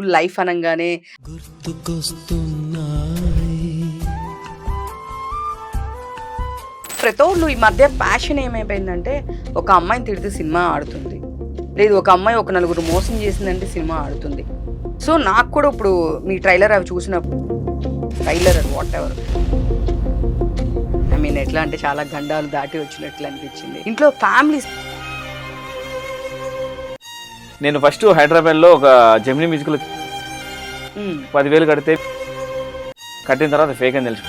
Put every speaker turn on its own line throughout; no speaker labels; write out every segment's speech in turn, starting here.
School life అనంగానే ప్రతోళ్ళు ఈ మధ్య ప్యాషన్ ఏమైపోయిందంటే ఒక అమ్మాయిని తిడితే సినిమా ఆడుతుంది, లేదు ఒక అమ్మాయి ఒక నలుగురు మోసం చేసిందంటే సినిమా ఆడుతుంది. సో నాకు కూడా ఇప్పుడు మీ ట్రైలర్ అవి చూసినప్పుడు ట్రైలర్ అది వాట్ ఎవర్ ఐ మీన్ ఎట్లా అంటే చాలా గండాలు దాటి వచ్చినట్లు అనిపించింది. ఇంట్లో ఫ్యామిలీస్
నేను ఫస్ట్ హైదరాబాద్లో ఒక జెమినీ మ్యూజిక్లో 10,000 కట్టిన తర్వాత ఫేక్ అని తెలుసు.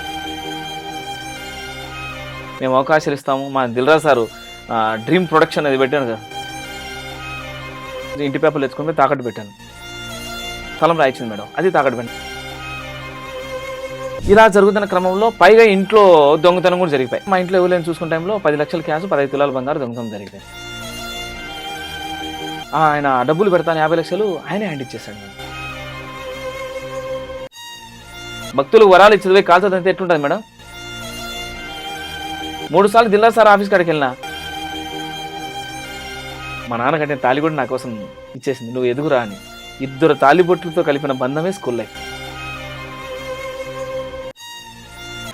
మేము అవకాశాలు ఇస్తాము. మా దిల్రాజు సారు డ్రీమ్ ప్రొడక్షన్ అది పెట్టాను కదా, ఇంటి పేపర్లు ఎత్తుకుని పోయి తాకట్టు పెట్టాను. స్థలం రాయించింది మేడం, అది తాకట్టు పెట్టాను. ఇలా జరుగుతున్న క్రమంలో పైగా ఇంట్లో దొంగతనం కూడా జరిగిపోయి. మా ఇంట్లో ఎవరైనా చూసుకున్న టైంలో 10 లక్షల క్యాష్ 15 తులాల బంగారు దొంగతనం జరిగిపోయి. ఆయన డబ్బులు పెడతాను 50 లక్షలు ఆయనే హ్యాండ్ ఇచ్చేసాడు మేడం. భక్తులు వరాలు ఇచ్చేది కాల్చదంతే అంతే ఎట్లుంటుంది మేడం. 3 సార్లు దిల్లా సార్ ఆఫీస్ కాడికి వెళ్ళినా మా నాన్న కంటే తాళి కూడా నా కోసం ఇచ్చేసింది, నువ్వు ఎదుగురా అని. 2 తాళిబొట్లతో కలిపిన బంధమే స్కూల్ లైఫ్.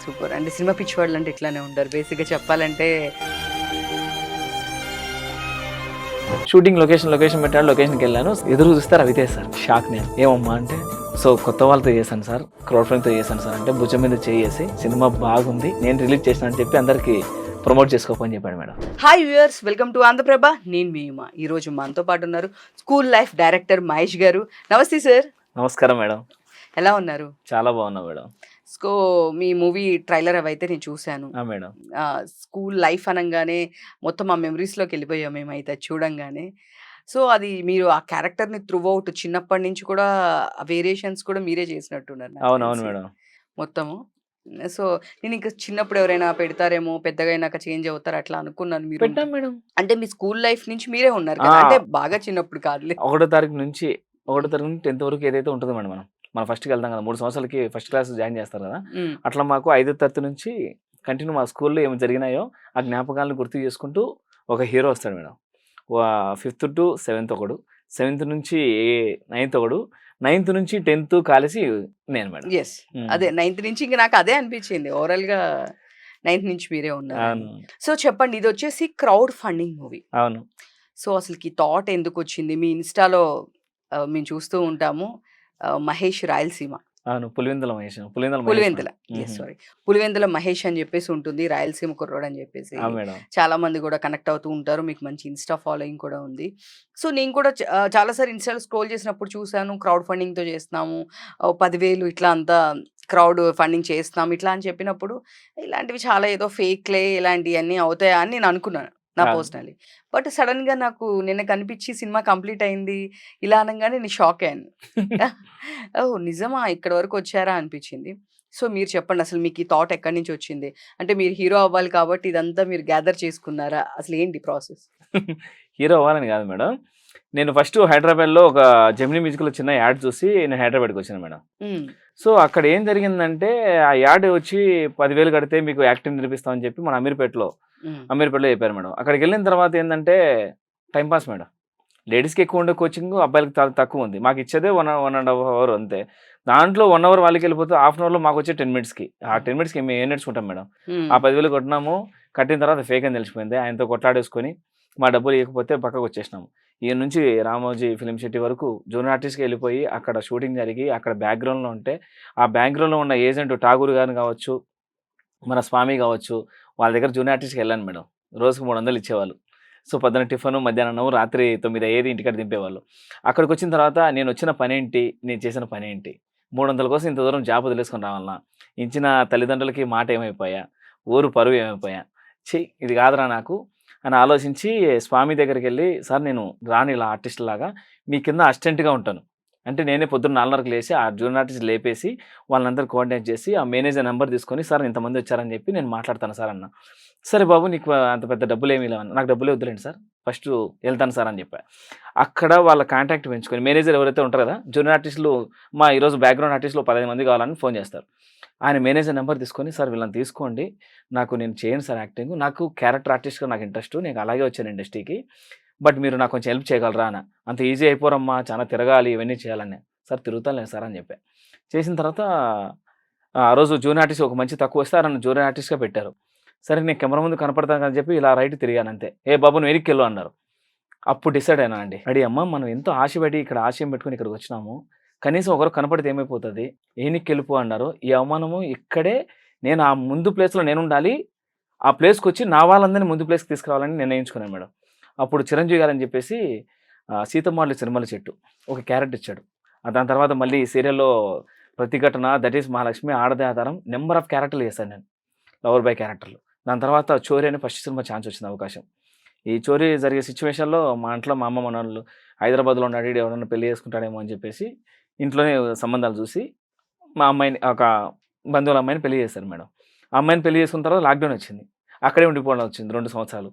సూపర్. అంటే సినిమా పిచ్చి వాళ్ళు అంటే ఇట్లానే ఉంటారు బేసిక్గా చెప్పాలంటే.
షూటింగ్ లొకేషన్ పెట్టాడు, లొకేషన్కి వెళ్ళాను. ఎదురు చూస్తారు రవితేజ్ సార్. షాక్ నేను. ఏమమ్మా అంటే సో కొత్త వాళ్ళతో చేశాను సార్, క్రౌడ్ ఫండింగ్తో చేశాను సార్ అంటే భుజం మీద చేసి సినిమా బాగుంది నేను రిలీజ్ చేసిన అని చెప్పి అందరికి ప్రమోట్ చేసుకోమని చెప్పాడు madam.
Hi viewers, welcome to Andhra Prabha. నేను మీ ఉమా. ఈరోజు మనతో పాటు ఉన్నారు స్కూల్ లైఫ్ డైరెక్టర్ మహేష్ గారు. నమస్తే సార్.
నమస్కారం మేడం.
ఎలా ఉన్నారు?
చాలా బాగున్నా మేడం.
సో మీ మూవీ ట్రైలర్ అవైతే నేను చూశాను
మేడం.
స్కూల్ లైఫ్ అనగానే మొత్తం ఆ మెమరీస్లోకి వెళ్ళిపోయాం మేమైతే చూడంగానే. సో అది మీరు ఆ క్యారెక్టర్ని త్రూ అవుట్ చిన్నప్పటి నుంచి కూడా వేరియేషన్స్ కూడా మీరే చేసినట్టున్నారు
అవునవును మేడం
మొత్తము. సో నేను ఇంకా చిన్నప్పుడు ఎవరైనా పెడతారేమో, పెద్దగా అయినాక చేంజ్ అవుతారు అట్లా అనుకున్నాను. మీరు
పెట్టాం మేడం.
అంటే మీ స్కూల్ లైఫ్ నుంచి మీరే ఉన్నారు కదా, అంటే బాగా చిన్నప్పుడు కాదులే.
1వ తారీఖు నుంచి 10th వరకు ఏదైతే ఉంటుందో మేడం, మనం ఫస్ట్కి వెళ్తాం కదా, 3 సంవత్సరాలకి ఫస్ట్ క్లాస్ జాయిన్ చేస్తారు కదా, అట్లా మాకు 5వ తరగతి నుంచి కంటిన్యూ మా స్కూల్లో ఏమి జరిగినాయో ఆ జ్ఞాపకాలను గుర్తు చేసుకుంటూ ఒక హీరో వస్తాడు మేడం. 5th to 7th ఒకడు, 7th నుంచి 9th ఒకడు, 9th నుంచి 10th కలిసి నేను మేడం.
ఎస్, అదే 9th నుంచి ఇంకా నాకు అదే అనిపించింది ఓవరాల్గా 9th నుంచి మీరే ఉన్నారు. సో చెప్పండి, ఇది వచ్చేసి క్రౌడ్ ఫండింగ్ మూవీ.
అవును.
సో అసలుకి థాట్ ఎందుకు వచ్చింది? మీ ఇన్స్టాలో మేము చూస్తూ ఉంటాము మహేష్ రాయలసీమ.
అవును, పులివెందుల మహేష్.
పులివెందుల మహేష్ అని చెప్పేసి ఉంటుంది, రాయలసీమ కుర్రోడ్ అని చెప్పేసి చాలా మంది కూడా కనెక్ట్ అవుతూ ఉంటారు. మీకు మంచి ఇన్స్టా ఫాలోయింగ్ కూడా ఉంది. సో నేను కూడా చాలాసార్లు ఇన్స్టాలో స్క్రోల్ చేసినప్పుడు చూసాను, క్రౌడ్ ఫండింగ్తో చేస్తున్నాము, 10,000 ఇట్లా అంతా క్రౌడ్ ఫండింగ్ చేస్తున్నాం ఇట్లా అని చెప్పినప్పుడు ఇలాంటివి చాలా ఏదో ఫేక్లే ఇలాంటివన్నీ అవుతాయా అని నేను అనుకున్నాను నా పర్సనలీ. బట్ సడన్ గా నాకు నిన్న కనిపించి సినిమా కంప్లీట్ అయింది ఇలా అనగానే నేను షాక్ అయ్యాను. ఓ నిజమా, ఇక్కడ వరకు వచ్చారా అనిపించింది. సో మీరు చెప్పండి, అసలు మీకు ఈ థాట్ ఎక్కడి నుంచి వచ్చింది? అంటే మీరు హీరో అవ్వాలి కాబట్టి ఇదంతా మీరు గ్యాదర్ చేసుకున్నారా? అసలు ఏంటి ప్రాసెస్?
హీరో అవ్వాలని కాదు మేడం. నేను ఫస్ట్ హైదరాబాద్లో ఒక జెమినీ మ్యూజిక్లో చిన్న యాడ్ చూసి నేను హైదరాబాద్కి వచ్చాను మేడం. సో అక్కడ ఏం జరిగిందంటే ఆ యాడ్ వచ్చి 10,000 కడితే మీకు యాక్టింగ్ నేర్పిస్తామని చెప్పి మన అమీర్పేటలో చెప్పారు మేడం. అక్కడికి వెళ్ళిన తర్వాత ఏంటంటే టైంపాస్ మేడం. లేడీస్కి ఎక్కువ ఉండే కోచింగ్, అబ్బాయిలకి చాలా తక్కువ ఉంది. మాకు ఇచ్చేదే 1.5 అవర్ అంతే. దాంట్లో 1 అవర్ వాళ్ళకి వెళ్ళిపోతే హాఫ్ అన్ అవర్లో మాకు వచ్చే 10 మినిట్స్కి. ఆ 10 మినిట్స్కి మేము ఏం నేర్చుకుంటాం మేడం? ఆ 10,000 కొట్టినాము, కట్టిన తర్వాత ఫేక్ అని తెలిసిపోయింది. ఆయనతో కొట్లాడేసుకొని మా డబ్బులు ఇవ్వకపోతే పక్కకు వచ్చేసినాము. ఈయన నుంచి రామోజీ ఫిలిం సిటీ వరకు జూనియర్ ఆర్టిస్ట్కి వెళ్ళిపోయి అక్కడ షూటింగ్ జరిగి అక్కడ బ్యాక్గ్రౌండ్లో ఉంటే ఆ బ్యాక్గ్రౌండ్లో ఉన్న ఏజెంట్ ఠాగూర్ గారిని కావచ్చు, మన స్వామి కావచ్చు, వాళ్ళ దగ్గర జూనియర్ ఆర్టిస్ట్కి వెళ్ళాను మేడం. రోజుకు 300 ఇచ్చేవాళ్ళు. సో పొద్దున టిఫను, మధ్యాహ్నం రాత్రి 9 అయ్యేది, ఇంటికాడ దింపేవాళ్ళు. అక్కడికి వచ్చిన తర్వాత నేను వచ్చిన పని ఏంటి, నేను చేసిన పని ఏంటి, 300 కోసం ఇంత దూరం జాబ్ వదిలేసుకొని రావాలన్నా, ఇచ్చిన తల్లిదండ్రులకి మాట ఏమైపోయా, ఊరు పరువు ఏమైపోయా, ఇది కాదురా నాకు అని ఆలోచించి స్వామి దగ్గరికి వెళ్ళి, సార్ నేను రాను ఇలా ఆర్టిస్ట్ లాగా, మీ కింద అసిస్టెంట్గా ఉంటాను అంటే నేనే పొద్దున్న 4:30కి లేచి ఆ జూనియర్ ఆర్టిస్ట్ లేపేసి వాళ్ళందరూ కోఆర్డినేట్ చేసి ఆ మేనేజర్ నెంబర్ తీసుకొని, సార్ ఇంతమంది వచ్చారని చెప్పి నేను మాట్లాడతాను సార్ అన్న. సరే బాబు నీకు అంత పెద్ద డబ్బులు ఏమీ లేవన్న, నాకు డబ్బులే వద్దులేండి సార్, ఫస్ట్ వెళ్తాను సార్ అని చెప్పా. అక్కడ వాళ్ళ కాంటాక్ట్ పెంచుకొని మేనేజర్ ఎవరైతే ఉంటారు కదా, జూనియర్ ఆర్టిస్టులు మా ఈరోజు బ్యాక్గ్రౌండ్ ఆర్టిస్టులు 15 మంది కావాలని ఫోన్ చేస్తారు. ఆయన మేనేజర్ నెంబర్ తీసుకొని, సార్ వీళ్ళని తీసుకోండి, నేను చేయను సార్ యాక్టింగ్, నాకు క్యారెక్టర్ ఆర్టిస్ట్గా నాకు ఇంట్రెస్ట్, నేను అలాగే వచ్చాను ఇండస్ట్రీకి, బట్ మీరు నాకు కొంచెం హెల్ప్ చేయగలరా అన్న. అంత ఈజీ అయిపోరమ్మా, చాలా తిరగాలి, ఇవన్నీ చేయాలని. సార్ తిరుగుతానులే సార్ అని చెప్పా. చేసిన తర్వాత ఆ రోజు జూనియర్ ఆర్టిస్ట్ ఒక మంచి తక్కువ వస్తే నన్ను జూనియర్ ఆర్టిస్ట్గా పెట్టారు. సరే నేను కెమెరా ముందు కనపడతాను అని చెప్పి ఇలా రైట్ తిరిగాను అంతే. ఏ బాబు నువ్వు వెనక్కి అన్నారు. అప్పుడు డిసైడ్ అయినా అండి. అమ్మ మనం ఎంతో ఆశపడి ఇక్కడ ఆశయం పెట్టుకుని ఇక్కడికి వచ్చినాము, కనీసం ఒకరు కనపడితే ఏమైపోతుంది, వెనక్కి అన్నారు. ఈ అవమానము ఇక్కడే నేను ఆ ముందు ప్లేస్లో నేను ఉండాలి, ఆ ప్లేస్కి వచ్చి నా వాళ్ళందరినీ ముందు ప్లేస్కి తీసుకురావాలని నిర్ణయించుకున్నాను మేడం. అప్పుడు చిరంజీవి గారు అని చెప్పేసి సీతమ్మాళ్ళు సినిమాల చెట్టు ఒక క్యారెక్టర్ ఇచ్చాడు. దాని తర్వాత మళ్ళీ సీరియల్లో ప్రతిఘటన, దట్ ఈస్ మహాలక్ష్మి, ఆడదే ఆధారం, నెంబర్ ఆఫ్ క్యారెక్టర్లు చేశాను నేను, లవర్ బాయ్ క్యారెక్టర్లు. దాని తర్వాత చోరీ అని ఫస్ట్ సినిమా ఛాన్స్ వచ్చింది, అవకాశం. ఈ చోరీ జరిగే సిచ్యువేషన్లో మా ఇంట్లో మా అమ్మ మనోళ్ళు హైదరాబాద్లో ఉన్నాడు, ఎవరన్నా పెళ్లి చేసుకుంటాడేమో అని చెప్పేసి ఇంట్లోనే సంబంధాలు చూసి మా అమ్మాయిని, ఒక బంధువుల అమ్మాయిని పెళ్లి చేశారు మేడం. ఆ అమ్మాయిని పెళ్లి చేసుకున్న తర్వాత లాక్డౌన్ వచ్చింది, అక్కడే ఉండిపోవడం వచ్చింది 2 సంవత్సరాలు.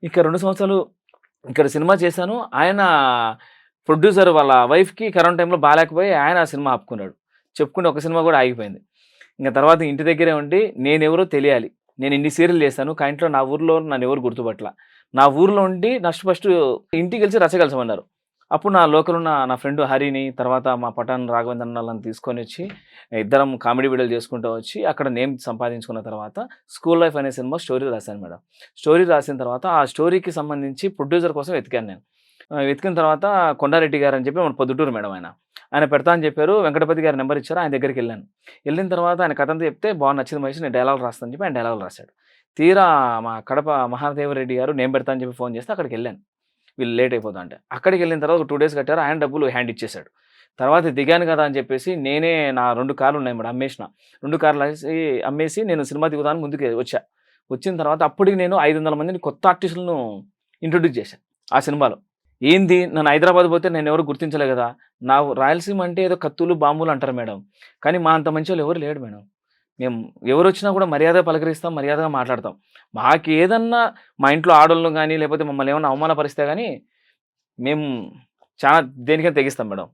ఇక 2 సంవత్సరాలు ఇక్కడ సినిమా చేశాను. ఆయన ప్రొడ్యూసర్ వాళ్ళ వైఫ్కి కరోనా టైంలో బాగాలేకపోయి ఆయన ఆ సినిమా ఆపుకున్నాడు. చెప్పుకుంటే ఒక సినిమా కూడా ఆగిపోయింది. ఇంకా తర్వాత ఇంటి దగ్గరే ఉండి నేనెవరో తెలియాలి, నేను ఇన్ని సీరియల్ చేశాను, కానీ ఇంట్లో నా ఊర్లో నన్ను ఎవరు గుర్తుపట్ల, నా ఊర్లో ఉండి ఫస్ట్ ఇంటికి కలిసి రచగలసమన్నారు. అప్పుడు నా లోకల్ ఉన్న నా ఫ్రెండ్ హరిని, తర్వాత మా పటాన్ రాఘవేంద్రన్ వాళ్ళని తీసుకొని వచ్చి ఇద్దరం కామెడీ వీడియోలు చేసుకుంటూ వచ్చి అక్కడ నేమ్ సంపాదించుకున్న తర్వాత స్కూల్ లైఫ్ అనే సినిమా స్టోరీ రాశాను మేడం. స్టోరీ రాసిన తర్వాత ఆ స్టోరీకి సంబంధించి ప్రొడ్యూసర్ కోసం వెతికాను నేను. వెతికిన తర్వాత కొండారెడ్డి గారు అని చెప్పి మన పొద్దుటూరు మేడం, ఆయన పెడతా అని చెప్పారు. వెంకటపతి గారి నెంబర్ ఇచ్చారు, ఆయన దగ్గరికి వెళ్ళాను. వెళ్ళిన తర్వాత ఆయన కథ అంతా చెప్తే బాగా నచ్చింది మహేష్, నేను డైలాగ్ రాస్తాను చెప్పి ఆయన డైలాగ్ రాశాడు. తీరా మా కడప మహాదేవరెడ్డి గారు నేను పెడతా అని చెప్పి ఫోన్ చేస్తే అక్కడికి వెళ్ళాను, వీళ్ళు లేట్ అయిపోతా అంటే. అక్కడికి వెళ్ళిన తర్వాత ఒక 2 days కట్టారు, ఆయన డబ్బులు హ్యాండ్ ఇచ్చేశాడు. తర్వాత దిగాను కదా అని చెప్పేసి నేనే నా 2 కార్లు ఉన్నాయి మేడం, అమ్మేసిన. 2 కార్లు అమ్మేసి నేను సినిమా దిగుదాను ముందుకు వచ్చా. వచ్చిన తర్వాత అప్పటికి నేను 500 మందిని కొత్త ఆర్టిస్టులను ఇంట్రొడ్యూస్ చేశాను ఆ సినిమాలో. ఏంది నన్ను హైదరాబాద్ పోతే నేను ఎవరు గుర్తించలే కదా, నా రాయలసీమ అంటే ఏదో కత్తులు బాంబులు అంటారు మేడం, కానీ మా అంత మంచి వాళ్ళు ఎవరు లేడు మేడం. మేము ఎవరు వచ్చినా కూడా మర్యాద పలకరిస్తాం, మర్యాదగా మాట్లాడతాం. మాకు ఏదన్నా మా ఇంట్లో ఆడోళ్ళను కానీ లేకపోతే మమ్మల్ని ఏమన్నా అవమానపరిస్తే కానీ మేము చాలా దేనికైనా తెగిస్తాం మేడం.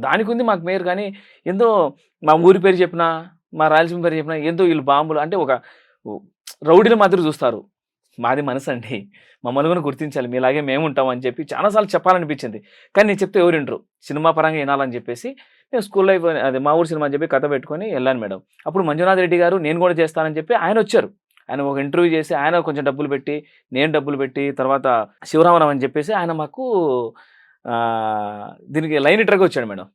దానికి ఉంది మాకు మేరు. కానీ ఏందో మా ఊరి పేరు చెప్పినా, మా రాయలసీమ పేరు చెప్పినా ఏందో వీళ్ళు బాంబులు అంటే ఒక రౌడీల మాదిరి చూస్తారు. మాది మనసు అండి, మమ్మల్ని కూడా గుర్తించాలి, మీలాగే మేము ఉంటాం అని చెప్పి చాలాసార్లు చెప్పాలనిపించింది. కానీ నేను చెప్తే ఎవరు వింటారు, సినిమా పరంగా వినాలని చెప్పేసి నేను స్కూల్ లైఫ్ అదే మా ఊరు సినిమా అని చెప్పి కథ పెట్టుకొని వెళ్ళాను మేడం. అప్పుడు మంజునాథ్ రెడ్డి గారు నేను కూడా చేస్తానని చెప్పి ఆయన వచ్చారు. ఆయన ఒక ఇంటర్వ్యూ చేసి ఆయన కొంచెం డబ్బులు పెట్టి, నేను డబ్బులు పెట్టి, తర్వాత శివరామరావు అని చెప్పేసి ఆయన మాకు దీనికి లైన్ ఎడిటర్గా వచ్చాడు మేడం.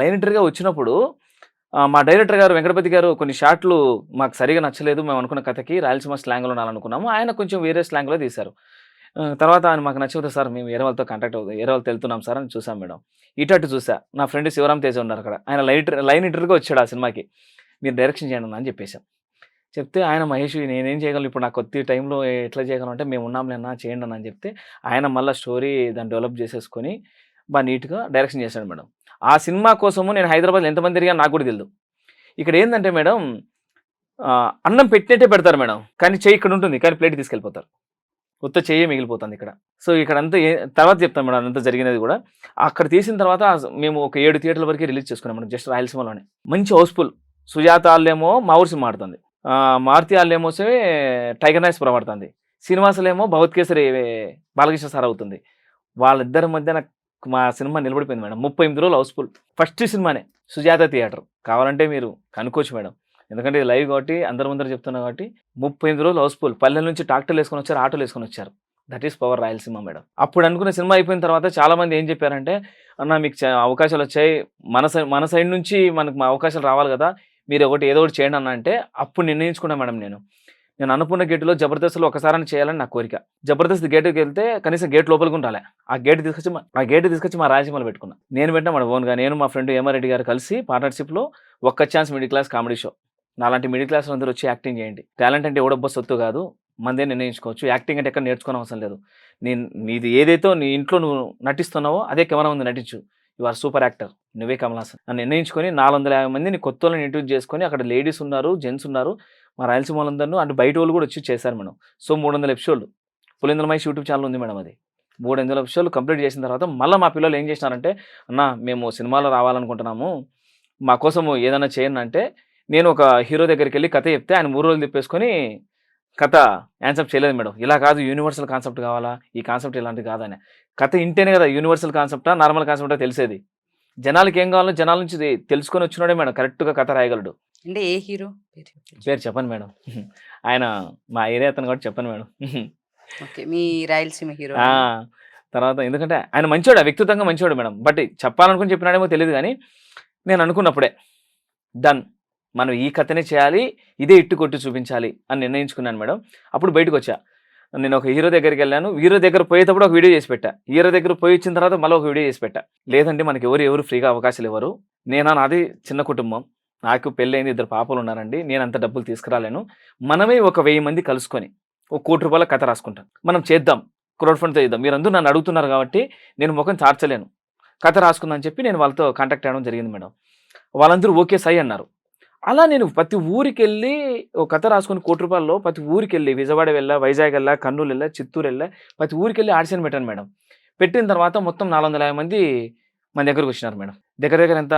లైన్ ఎడిటర్గా వచ్చినప్పుడు మా డైరెక్టర్ గారు వెంకటపతి గారు కొన్ని షాట్లు మాకు సరిగా నచ్చలేదు, మేము అనుకున్న కథకి రాయలసీమ స్లాంగ్లో ఉండాలనుకున్నాము, ఆయన కొంచెం వేరే స్లాంగ్లో తీశారు. తర్వాత ఆయన మాకు నచ్చదు సార్, మేము వేరే వాళ్ళతో కాంటాక్ట్ అవుతాం, వేరే వాళ్ళు వెళ్తున్నాం సార్ అని చూసాం మేడం. ఇటు చూసా, నా ఫ్రెండ్ శివరామ్ తేజ ఉన్నారు అక్కడ, ఆయన లైన్ ఎడిటర్గా వచ్చాడు ఆ సినిమాకి, మీరు డైరెక్షన్ చేయండి అని చెప్పేసాం. చెప్తే ఆయన మహేష్ నేనేం చేయగలను ఇప్పుడు, నాకు కొద్ది టైంలో ఎట్లా చేయగలను అంటే, మేము ఉన్నాంలేనా చేయండి అని చెప్తే ఆయన మళ్ళీ స్టోరీ దాన్ని డెవలప్ చేసేసుకొని బాగా నీట్గా డైరెక్షన్ చేశాడు మేడం. ఆ సినిమా కోసము నేను హైదరాబాద్లో ఎంతమంది తిరిగా నాకు కూడా తెలియదు. ఇక్కడ ఏంటంటే మేడం, అన్నం పెట్టినట్టే పెడతారు మేడం, కానీ చెయ్యి ఇక్కడ ఉంటుంది, కానీ ప్లేట్ తీసుకెళ్ళిపోతారు, కొత్త చెయ్యి మిగిలిపోతుంది ఇక్కడ. సో ఇక్కడ అంతా తర్వాత చెప్తాను మేడం అంతా జరిగినది కూడా. అక్కడ తీసిన తర్వాత మేము ఒక 7 థియేటర్ల వరకు రిలీజ్ చేసుకున్నాం మేడం, జస్ట్ రాయలసీమలోనే. మంచి హౌస్ఫుల్. సుజాత వాళ్ళేమో మా ఊరు సినిమా ఆడుతుంది, మారుతి వాళ్ళేమో టైగర్ నైట్స్ ప్రమాడుతుంది, శ్రీనివాసులేమో భగవత్కేసరి బాలకృష్ణ సార్ అవుతుంది. వాళ్ళిద్దరి మధ్యన మా సినిమా నిలబడిపోయింది మేడం. 38 రోజులు హౌస్ఫుల్. ఫస్ట్ సినిమానే సుజాత థియేటర్, కావాలంటే మీరు కనుక్కోవచ్చు మేడం, ఎందుకంటే ఇది లైవ్ కాబట్టి అందరి ముందర చెప్తున్నా కాబట్టి. 38 రోజులు హౌస్ఫుల్. పల్లెల నుంచి ట్రాక్టర్లు వేసుకొని వచ్చారు, ఆటోలు వేసుకొని వచ్చారు. That is power Rayalaseema madam. అప్పుడు అనుకున్న సినిమా అయిపోయిన తర్వాత చాలామంది ఏం చెప్పారంటే, అన్న మీకు అవకాశాలు వచ్చాయి, మన సైడ్ నుంచి మనకు మా అవకాశాలు రావాలి కదా, మీరు ఏదో ఒకటి చేయండి అన్న అంటే, అప్పుడు నిర్ణయించుకున్నా మేడం నేను అనుకున్న గేటులో జబర్దస్త్లో ఒకసారి చేయాలని నా కోరిక. జబర్దస్త్ గేటుకి వెళ్తే కనీసం గేట్ లోపలికి ఉండాలి. ఆ గేట్ తీసుకొచ్చి మా రాయలసీమలో పెట్టుకున్నా. నేను పెట్టినా మన ఓన్గా, నేను మా ఫ్రెండ్ ఏమారెడ్డి గారు కలిసి పార్ట్నర్షిప్లో ఒక్క chance middle class comedy show. నాలాంటి మిడిల్ క్లాస్ అందరూ వచ్చి యాక్టింగ్ చేయండి. టాలెంట్ అంటే ఎవడబ్బా సొత్తు కాదు, మందే నిర్ణయించుకోవచ్చు. యాక్టింగ్ అంటే ఎక్కడ నేర్చుకోవడం అవసరం లేదు. నీది ఏదైతే నీ ఇంట్లో నువ్వు నటిస్తున్నావో అదే కెమెరా ముందు నటించు. యు ఆర్ సూపర్ యాక్టర్, నువ్వే కమల్ హాసన్ అని నిర్ణయించుకొని 450 మందిని కొత్త వాళ్ళని ఇంట్రడ్యూస్ చేసుకొని, అక్కడ లేడీస్ ఉన్నారు, జెంట్స్ ఉన్నారు, మా రాయలసీమ వాళ్ళందరూ అంటే బయట వాళ్ళు కూడా వచ్చి చేశారు మేడం. సో 300 ఎపిసోడ్లు పులిందల మహేష్ యూట్యూబ్ ఛానల్ ఉంది మేడం. అది 300 ఎపిసోడ్లు కంప్లీట్ చేసిన తర్వాత మళ్ళీ మా పిల్లలు ఏం చేసినారంటే, అన్న మేము సినిమాలో రావాలనుకుంటున్నాము, మా కోసం ఏదైనా చేయండి అంటే, నేను ఒక హీరో దగ్గరికి వెళ్ళి కథ చెప్తే ఆయన 3 రోజులు తిప్పేసుకొని కథ యాన్సెప్ట్ చేయలేదు మేడం. ఇలా కాదు, యూనివర్సల్ కాన్సెప్ట్ కావాలా, ఈ కాన్సెప్ట్ ఇలాంటిది కాదని. కథ ఇంటేనే కదా యూనివర్సల్ కాన్సెప్టా నార్మల్ కాన్సెప్టా తెలిసేది. జనాలకి ఏం కావాలో జనాల నుంచి తెలుసుకొని వచ్చినాడే మేడం కరెక్ట్గా కథ రాయగలడు.
అంటే ఏ హీరో
పేరు చెప్పను మేడం. ఆయన మా ఏరియా అతను కాబట్టి చెప్పను మేడం.
ఓకే, మీ రాయలసీమ హీరో.
తర్వాత ఎందుకంటే ఆయన మంచోడు, వ్యక్తిగతంగా మంచోడు మేడం. బట్ చెప్పాలనుకుని చెప్పినాడేమో తెలియదు కానీ నేను అనుకున్నప్పుడే డన్, మనం ఈ కథనే చేయాలి, ఇదే ఇట్టు కొట్టి చూపించాలి అని నిర్ణయించుకున్నాను మేడం. అప్పుడు బయటకు వచ్చా. నేను ఒక హీరో దగ్గరికి వెళ్ళాను. హీరో దగ్గర పోయేటప్పుడు ఒక వీడియో చేసి పెట్టా. హీరో దగ్గర పోయి వచ్చిన తర్వాత మళ్ళీ ఒక వీడియో చేసి పెట్టా. లేదంటే మనకి ఎవరు ఫ్రీగా అవకాశాలు ఇవ్వరు. నాది చిన్న కుటుంబం, నాకు పెళ్ళైంది, 2 పాపలు ఉన్నారండి, నేను అంత డబ్బులు తీసుకురాలేను. మనమే ఒక 1000 మంది కలుసుకొని ఒక ₹1 కోటి కథ రాసుకుంటాం, మనం చేద్దాం, క్రౌడ్ ఫండ్తో చేద్దాం. మీరందరూ నన్ను అడుగుతున్నారు కాబట్టి నేను ముఖం చార్చలేను, కథ రాసుకుందని చెప్పి నేను వాళ్ళతో కాంటాక్ట్ అవ్వడం జరిగింది మేడం. వాళ్ళందరూ ఓకే సై అన్నారు. అలా నేను ప్రతి ఊరికి వెళ్ళి ఒక కథ రాసుకొని ₹1 కోటి ప్రతి ఊరికి వెళ్ళి విజయవాడ వెళ్ళా, వైజాగ్ వెళ్ళా, కర్నూలు వెళ్ళా, చిత్తూరు వెళ్ళా, ప్రతి ఊరికి వెళ్ళి ఆడిషన్ పెట్టాను మేడం. పెట్టిన తర్వాత మొత్తం 450 మంది మన దగ్గరకు వచ్చినారు మేడం. దగ్గర ఎంత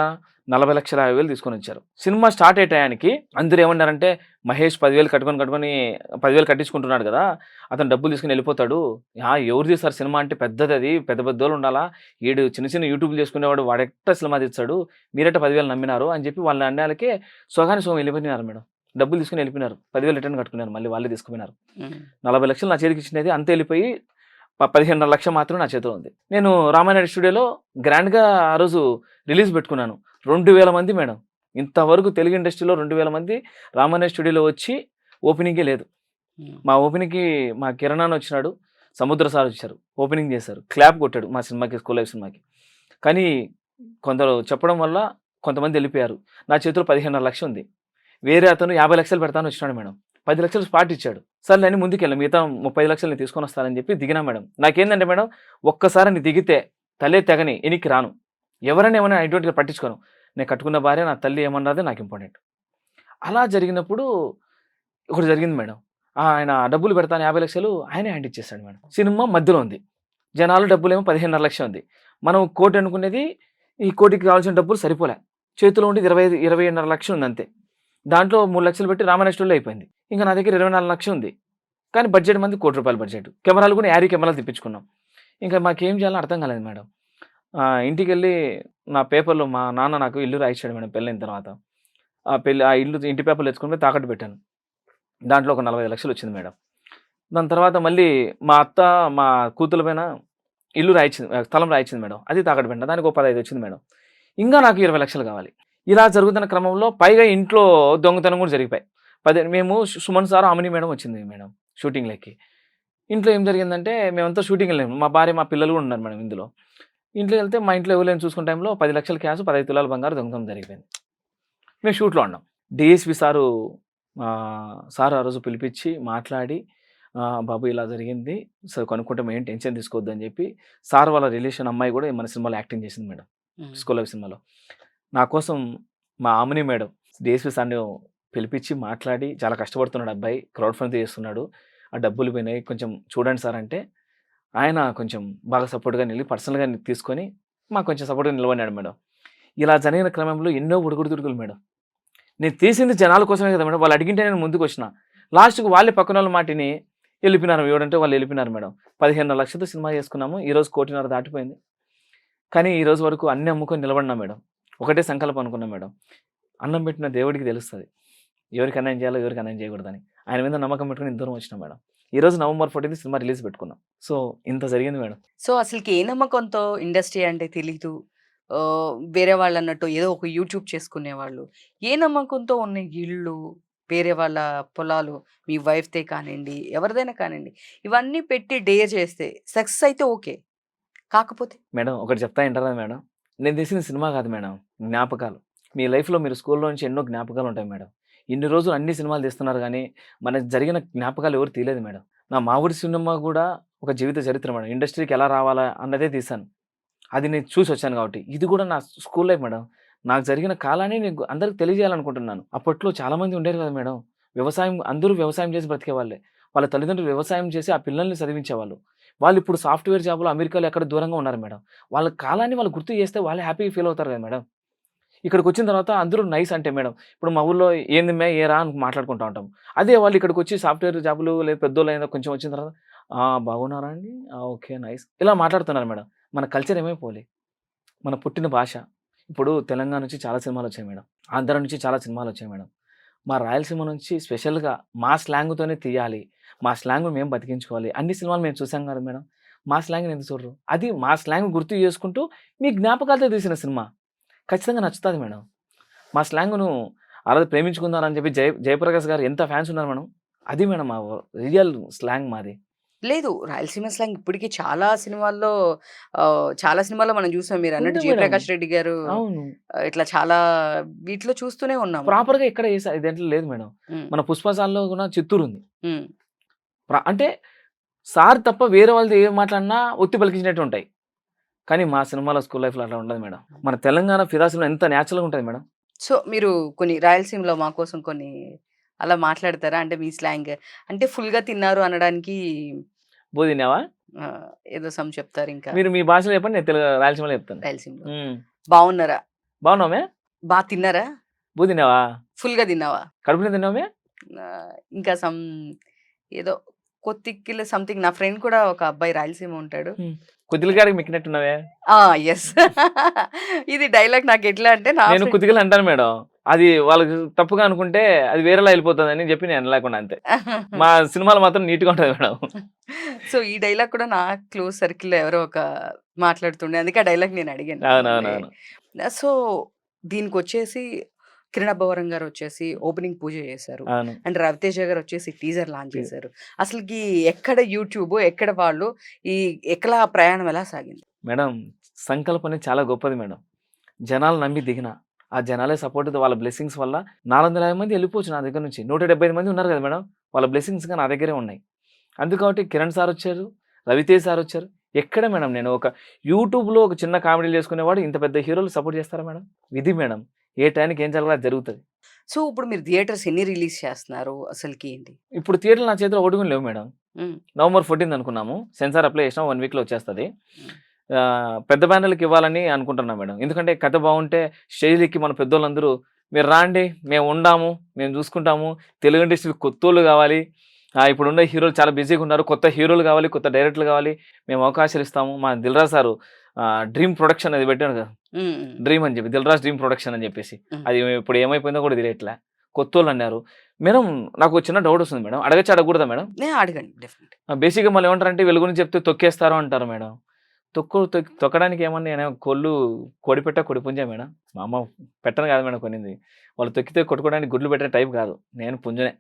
40,50,000 తీసుకొని వచ్చారు. సినిమా స్టార్ట్ అయ్యే టయానికి అందరూ ఏమన్నారంటే, మహేష్ 10,000 కట్టుకొని 10,000 కట్టించుకుంటున్నాడు కదా, అతను డబ్బులు తీసుకుని వెళ్ళిపోతాడు. ఎవరు తీస్తారు సినిమా అంటే పెద్దది, అది పెద్ద పెద్దోళ్ళు ఉండాలా, ఈడు చిన్న యూట్యూబ్లు చేసుకునేవాడు, వాడెట్ట సినిమా తీస్తాడు, మీరెట్ట 10,000 నమ్మినారు అని చెప్పి వాళ్ళ అన్నాళ్ళకే సోగాని సోగం వెళ్ళిపోయినారు మేడం. డబ్బులు తీసుకుని వెళ్ళిపోయినారు. 10,000 రిటర్న్ కట్టుకున్నారు, మళ్ళీ వాళ్ళే తీసుకుపోయినారు. 40 లక్షలు నా చేతికి ఇచ్చినది అంతే వెళ్ళిపోయి 15.5 లక్షలు మాత్రం నా చేతిలో ఉంది. నేను రామానాయుడు స్టూడియోలో గ్రాండ్గా ఆ రోజు రిలీజ్ పెట్టుకున్నాను. 2,000 మంది మేడం. ఇంతవరకు తెలుగు ఇండస్ట్రీలో 2,000 మంది రామానాయుడు స్టూడియోలో వచ్చి ఓపెనింగే లేదు. మా ఓపెనింగ్కి మా కిరణ్ అన్న వచ్చినాడు, సముద్ర సార్ వచ్చారు, ఓపెనింగ్ చేశారు, క్లాప్ కొట్టాడు మా సినిమాకి, స్కూల్ లైఫ్ సినిమాకి. కానీ కొందరు చెప్పడం వల్ల కొంతమంది వెళ్ళిపోయారు. నా చేతిలో 15.5 లక్షలు ఉంది. వేరే అతను 50 లక్షలు పెడతాను వచ్చినాడు మేడం. 10 లక్షలు స్పాట్ ఇచ్చాడు. సరే నేను ముందుకెళ్ళాను, మిగతా 30 లక్షలు నేను తీసుకొని వస్తానని చెప్పి దిగినా మేడం. నాకేందంటే మేడం, ఒక్కసారి నేను దిగితే తలే తెగని ఎనికి రాను, ఎవరైనా ఏమైనా ఐడెంటిటీ పట్టించుకోను. నేను కట్టుకున్న భార్య, నా తల్లి ఏమన్నదే నాకు ఇంపార్టెంట్. అలా జరిగినప్పుడు ఒకటి జరిగింది మేడం. ఆయన డబ్బులు పెడతాను 50 లక్షలు ఆయనే హ్యాండ్ ఇచ్చేస్తాడు మేడం. సినిమా మధ్యలో ఉంది, జనాలు డబ్బులేమో 15.5 లక్షలు ఉంది. మనం 1 కోటి అనుకునేది ఈ 1 కోటికి కావాల్సిన డబ్బులు సరిపోలే, చేతిలో ఉండి 20.5 లక్షలు ఉంది అంతే. దాంట్లో 3 లక్షలు పెట్టి రామానాయుడు స్టూడియోలో అయిపోయింది. ఇంకా నా దగ్గర 24 లక్షలు ఉంది. కానీ బడ్జెట్ మంది ₹1 కోటి బడ్జెట్. కెమెరాలు కూడా 50 కెమెరాలు తెప్పించుకున్నాం. ఇంకా మాకేం చేయాలో అర్థం కాలేదు మేడం. ఇంటికి వెళ్ళి నా పేపర్లో మా నాన్న నాకు ఇల్లు రాయించాడు మేడం పెళ్ళైన తర్వాత. ఆ ఇల్లు ఇంటి పేపర్లు తెచ్చుకొని పోయి తాకట్టు పెట్టాను. దాంట్లో ఒక 45 లక్షలు వచ్చింది మేడం. దాని తర్వాత మళ్ళీ మా అత్త మా కూతుల పైన ఇల్లు రాయించింది, స్థలం రాయించింది మేడం. అది తాకట్టు పెట్టిన, దానికి ఒక 15 వచ్చింది మేడం. ఇంకా నాకు 20 లక్షలు కావాలి. ఇలా జరుగుతున్న క్రమంలో పైగా ఇంట్లో దొంగతనం కూడా జరిగిపోయి మేము సుమన్ సార్, అమిని మేడం వచ్చింది మేడం షూటింగ్లకి. ఇంట్లో ఏం జరిగిందంటే, మేమంతా షూటింగ్ వెళ్ళాము, మా భార్య మా పిల్లలు కూడా ఉన్నారు మేడం ఇందులో. ఇంట్లో వెళ్తే మా ఇంట్లో ఎవరు చూసుకున్న టైంలో 10 లక్షల క్యాష్, 15 తులాల బంగారు దొంగతనం జరిగిపోయింది. మేము షూట్లో ఉన్నాం. డిఎస్పి సారు ఆ రోజు పిలిపించి మాట్లాడి, బాబు ఇలా జరిగింది సార్, కనుక్కుంటాం, ఏం టెన్షన్ తీసుకోవద్దు అని చెప్పి, సార్ వాళ్ళ రిలేషన్ అమ్మాయి కూడా మన సినిమాలో యాక్టింగ్ చేసింది మేడం, స్కూల్ లైఫ్ సినిమాలో. నా కోసం మా ఆమెని మేడం డిఎస్పి సార్ని పిలిపించి మాట్లాడి, చాలా కష్టపడుతున్నాడు అబ్బాయి, క్రౌడ్ ఫండ్ చేస్తున్నాడు, ఆ డబ్బులు పోయినాయి, కొంచెం చూడండి సార్ అంటే, ఆయన కొంచెం బాగా సపోర్ట్గా నిలిచి పర్సనల్గా తీసుకొని మాకు కొంచెం సపోర్ట్గా నిలబడినాడు మేడం. ఇలా జరిగిన క్రమంలో ఎన్నో ఉడుకుడుకులు మేడం. నేను తీసింది జనాల కోసమే కదా మేడం, వాళ్ళు అడిగింటే నేను ముందుకు వచ్చిన. లాస్ట్కి వాళ్ళే పక్కన వాళ్ళ మాటిని వెళ్ళిపోయినారు, ఎవడంటే వాళ్ళు వెళ్ళిపోయినారు మేడం. 15 లక్షలతో సినిమా చేసుకున్నాము, ఈరోజు 1.5 కోటి దాటిపోయింది. కానీ ఈరోజు వరకు అన్ని అమ్ముకొని నిలబడినా మేడం. ఒకటే సంకల్పం అనుకున్నాం మేడం, అన్నం పెట్టిన దేవుడికి తెలుస్తుంది ఎవరికి అన్యాయం చేయాలో ఎవరికి అన్యాయం చేయకూడదని. ఆయన మీద నమ్మకం పెట్టుకుని ఇంత దూరం వచ్చినాం మేడం. ఈరోజు November 14 సినిమా రిలీజ్ పెట్టుకున్నాం. సో ఇంత జరిగింది మేడం.
సో అసలుకి ఏ నమ్మకంతో ఇండస్ట్రీ అంటే తెలీదు, వేరే వాళ్ళు అన్నట్టు ఏదో ఒక యూట్యూబ్ చేసుకునేవాళ్ళు, ఏ నమ్మకంతో ఉన్న ఇళ్ళు, వేరే వాళ్ళ పొలాలు, మీ వైఫ్తే కానివ్వండి, ఎవరిదైనా కానివ్వండి, ఇవన్నీ పెట్టి డేర్ చేస్తే సక్సెస్ అయితే ఓకే, కాకపోతే
మేడం ఒకటి చెప్తా వింటారా మేడం, నేను తీసిన సినిమా కాదు మేడం, జ్ఞాపకాలు. మీ లైఫ్లో మీరు స్కూల్లో నుంచి ఎన్నో జ్ఞాపకాలు ఉంటాయి మేడం. ఇన్ని రోజులు అన్ని సినిమాలు తీస్తున్నారు కానీ మనకు జరిగిన జ్ఞాపకాలు ఎవరు తీయలేదు మేడం. నా మావుడి సినిమా కూడా ఒక జీవిత చరిత్ర మేడం. ఇండస్ట్రీకి ఎలా రావాలా అన్నదే తీశాను, అది నేను చూసి వచ్చాను కాబట్టి. ఇది కూడా నా స్కూల్ లైఫ్ మేడం. నాకు జరిగిన కాలాన్ని నేను అందరికి తెలియజేయాలనుకుంటున్నాను. అప్పట్లో చాలామంది ఉండేది కదా మేడం, అందరూ వ్యవసాయం చేసి బ్రతికేవాళ్ళే. వాళ్ళ తల్లిదండ్రులు వ్యవసాయం చేసి ఆ పిల్లల్ని చదివించేవాళ్ళు. వాళ్ళు ఇప్పుడు సాఫ్ట్వేర్ జాబ్లో అమెరికాలో ఎక్కడ దూరంగా ఉన్నారు మేడం. వాళ్ళ కాలాన్ని వాళ్ళు గుర్తు చేస్తే వాళ్ళే హ్యాపీగా ఫీల్ అవుతారు కదా మేడం. ఇక్కడికి వచ్చిన తర్వాత అందరూ నైస్ అంటే మేడం, ఇప్పుడు మా ఊళ్ళో ఏంది మే ఏరా అని మాట్లాడుకుంటూ ఉంటాం. అదే వాళ్ళు ఇక్కడికి వచ్చి సాఫ్ట్వేర్ జాబులు లేదా పెద్దోళ్ళు అయినా కొంచెం వచ్చిన తర్వాత బాగున్నారా అండి, ఓకే నైస్, ఇలా మాట్లాడుతున్నారు మేడం. మన కల్చర్ ఏమైపోలే, మన పుట్టిన భాష, ఇప్పుడు తెలంగాణ నుంచి చాలా సినిమాలు వచ్చాయి మేడం. ఆంధ్ర నుంచి చాలా సినిమాలు వచ్చాయి మేడం. మా రాయలసీమ నుంచి స్పెషల్‌గా మా స్లాంగ్‌తోనే తీయాలి. మా స్లాంగ్‌ని మేము బతికించుకోవాలి. అన్ని సినిమాలు మేము చూసాం కదా మేడం. మా స్లాంగ్‌ని ఎందుకు చూడరు? అది మా స్లాంగ్ గుర్తు చేసుకుంటూ మీ జ్ఞాపకాలతో తీసిన సినిమా. ఖచ్చితంగా నచ్చుతది మేడం. మా స్లాంగ్‌ను ఆ రోజు ప్రేమించుకుందాం అని చెప్పి జయప్రకాష్ గారు ఎంత ఫ్యాన్స్ ఉన్నారు మేడం. అది మేడం మా రియల్ స్లాంగ్ మాది.
లేదు. రాయలసీమ స్లాంగ్ ఇప్పటికి చాలా సినిమాల్లో చాలా సినిమాల్లో మనం చూసాం. మీరన్నట్టు
ఉంది మేడం.
'జయప్రకాష్ రెడ్డి' గారు
అవును.
ఇట్లా చాలా వీటిలో చూస్తూనే ఉన్నాము.
ప్రాపర్‌గా ఎక్కడ దేంట్లో లేదు మేడం.
హ్మ్.
మన 'పుష్ప' కూడా చిత్తూరు ఉంది.
హ్మ్.
అంటే సార్ తప్ప వేరే వాళ్ళది ఏం మాట్లాడినా ఒత్తి పలికించినట్టు ఉంటాయి. కానీ మా సినిమాలో స్కూల్ లైఫ్‌లో అట్లా ఉండదు మేడం. మన తెలంగాణ ఫిదా సినిమా ఎంత నేచురల్‌గా ఉంటది మేడం.
సో, మీరు కొన్ని రాయలసీమలో మా కోసం కొన్ని అలా మాట్లాడతారా? అంటే మీ స్లాంగ్ అంటే ఫుల్‌గా తిన్నారు అనడానికి
బూ తిన్నావా?
ఏదో సమ్ చెప్తారింకా
మీరు మీ భాషలో చెప్పండి. నేను రాయలసీమలో చెప్తాను.
రాయలసీమలో.
హ్మ్.
బావున్నారా?
బాగున్నావా?
బా తిన్నారా?
బూ తిన్నావా?
ఫుల్‌గా తిన్నావా?
కడుపు నిండా తిన్నావా?
ఇంకా సమ్ ఏదో కొత్తిక్కిల సంథింగ్ నా ఫ్రెండ్ కూడా ఒక అబ్బాయి రాయలసీమ ఉంటాడు.
కుదిలిగాడికి మిక్కినట్టున్నావే.
యెస్. ఇది డైలాగ్ నాకెట్లా అంటే
నేను కుతికిలు అంటాను మేడం. అది వాళ్ళకి తప్పుగా అనుకుంటే అది వేరేలా వెళ్ళిపోతుందని చెప్పి నేను అనలేకుండా అంతే. మా సినిమాలో మాత్రం నీట్‌గా ఉంటది మేడం.
సో, ఈ డైలాగ్ కూడా నా క్లోజ్ సర్కిల్‌లో ఎవరో ఒక మాట్లాడుతుండే. అందుకే ఆ డైలాగ్ నేను అడిగాను మిమ్మల్ని.
అవునవునవును.
సో, దీనికొచ్చేసి కిరణ్ అబ్బవరం గారొచ్చేసి ఓపెనింగ్ పూజ చేశారు.
అవును.
అండ్ రవితేజ గారొచ్చేసి టీజర్ లాంచ్ చేశారు. అసలకి ఎక్కడ యూట్యూబ్, ఎక్కడ వాళ్ళు ఈ ఎట్లా ప్రయాణం ఎలా సాగింది?
మేడం సంకల్పం అనేది చాలా గొప్పది మేడం. జనాలు నమ్మి దిగిన. ఆ జనాలే సపోర్ట్‌తో వాళ్ళ బ్లెస్సింగ్స్ వల్ల 450 మంది వెళ్ళిపోవచ్చు నా దగ్గర నుంచి. 175 మంది ఉన్నారు కదా మేడం. వాళ్ళ బ్లెస్సింగ్స్‌గా నా దగ్గరే ఉన్నాయి. అందుకాబట్టి కిరణ్ సార్ వచ్చారు. రవితేజ్ సార్ వచ్చారు. ఎక్కడ మేడం నేను ఒక యూట్యూబ్‌లో ఒక చిన్న కామెడీలు చేసుకునేవాడు ఇంత పెద్ద హీరోలు సపోర్ట్ చేస్తారా మేడం? విధి మేడం. ఏ టైంకి ఏం జరగాలో అది జరుగుతది.
సో, ఇప్పుడు మీరు థియేటర్స్ ఎన్ని రిలీజ్ చేస్తున్నారు? అసలకి ఏంటి?
ఇప్పుడు థియేటర్‌లు నా చేతిలో ఒకటి కూడా లేవు మేడం.
హ్మ్.
నవంబర్ 14 అనుకున్నాము. సెన్సార్ అప్లై చేసినాం. 1 వీక్‌లో వచ్చేస్తది.
హ్మ్.
పెద్ద బ్యానర్‌లకి ఇవ్వాలని అనుకుంటున్నాం మేడం. ఎందుకంటే కథ బాగుంటే స్టేజ్‌లెక్కి మన పెద్దోళ్ళందరూ మీరు రాండి, మేము ఉండాము, మేము చూసుకుంటాము. తెలుగు ఇండస్ట్రీకి కొత్తోళ్ళు కావాలి. ఇప్పుడున్న హీరోలు చాలా బిజీగా ఉన్నారు. కొత్త హీరోలు కావాలి, కొత్త డైరెక్టర్లు కావాలి. మేము అవకాశాలు ఇస్తాము. మా దిల్‌రాజు సారు డ్రీమ్ ప్రొడక్షన్ అది పెట్టాడు కదా!
హ్మ్. హ్మ్.
డ్రీమ్ అని చెప్పి 'దిల్‌రాజు డ్రీమ్ ప్రొడక్షన్' అని చెప్పేసి.
హ్మ్.
అది ఇప్పుడు ఏమైపోయిందో కూడా తెలియట్లే. కొత్తోళ్ళన్నారు. మేడం నాకు చిన్న డౌట్ వస్తుంది మేడం. అడగచ్చా అడగకూడదా మేడం?
అడగండి డెఫినెట్‌గా.
బేసిక్‌గా మళ్ళీ ఏమంటారంటే వీళ్ళ గురించి చెప్తే తొక్కేస్తారు అంటారు మేడం. తొక్కడానికి ఏమన్నా నేనేమో కోడిపెట్ట, కోడిపుంజా మేడం? మా అమ్మ పెట్టను కాదు మేడం కొనింది. వాళ్ళు తొక్కితే కొట్టుకోవడానికి గుడ్లు పెట్టే టైప్ కాదు. నేను పుంజనే.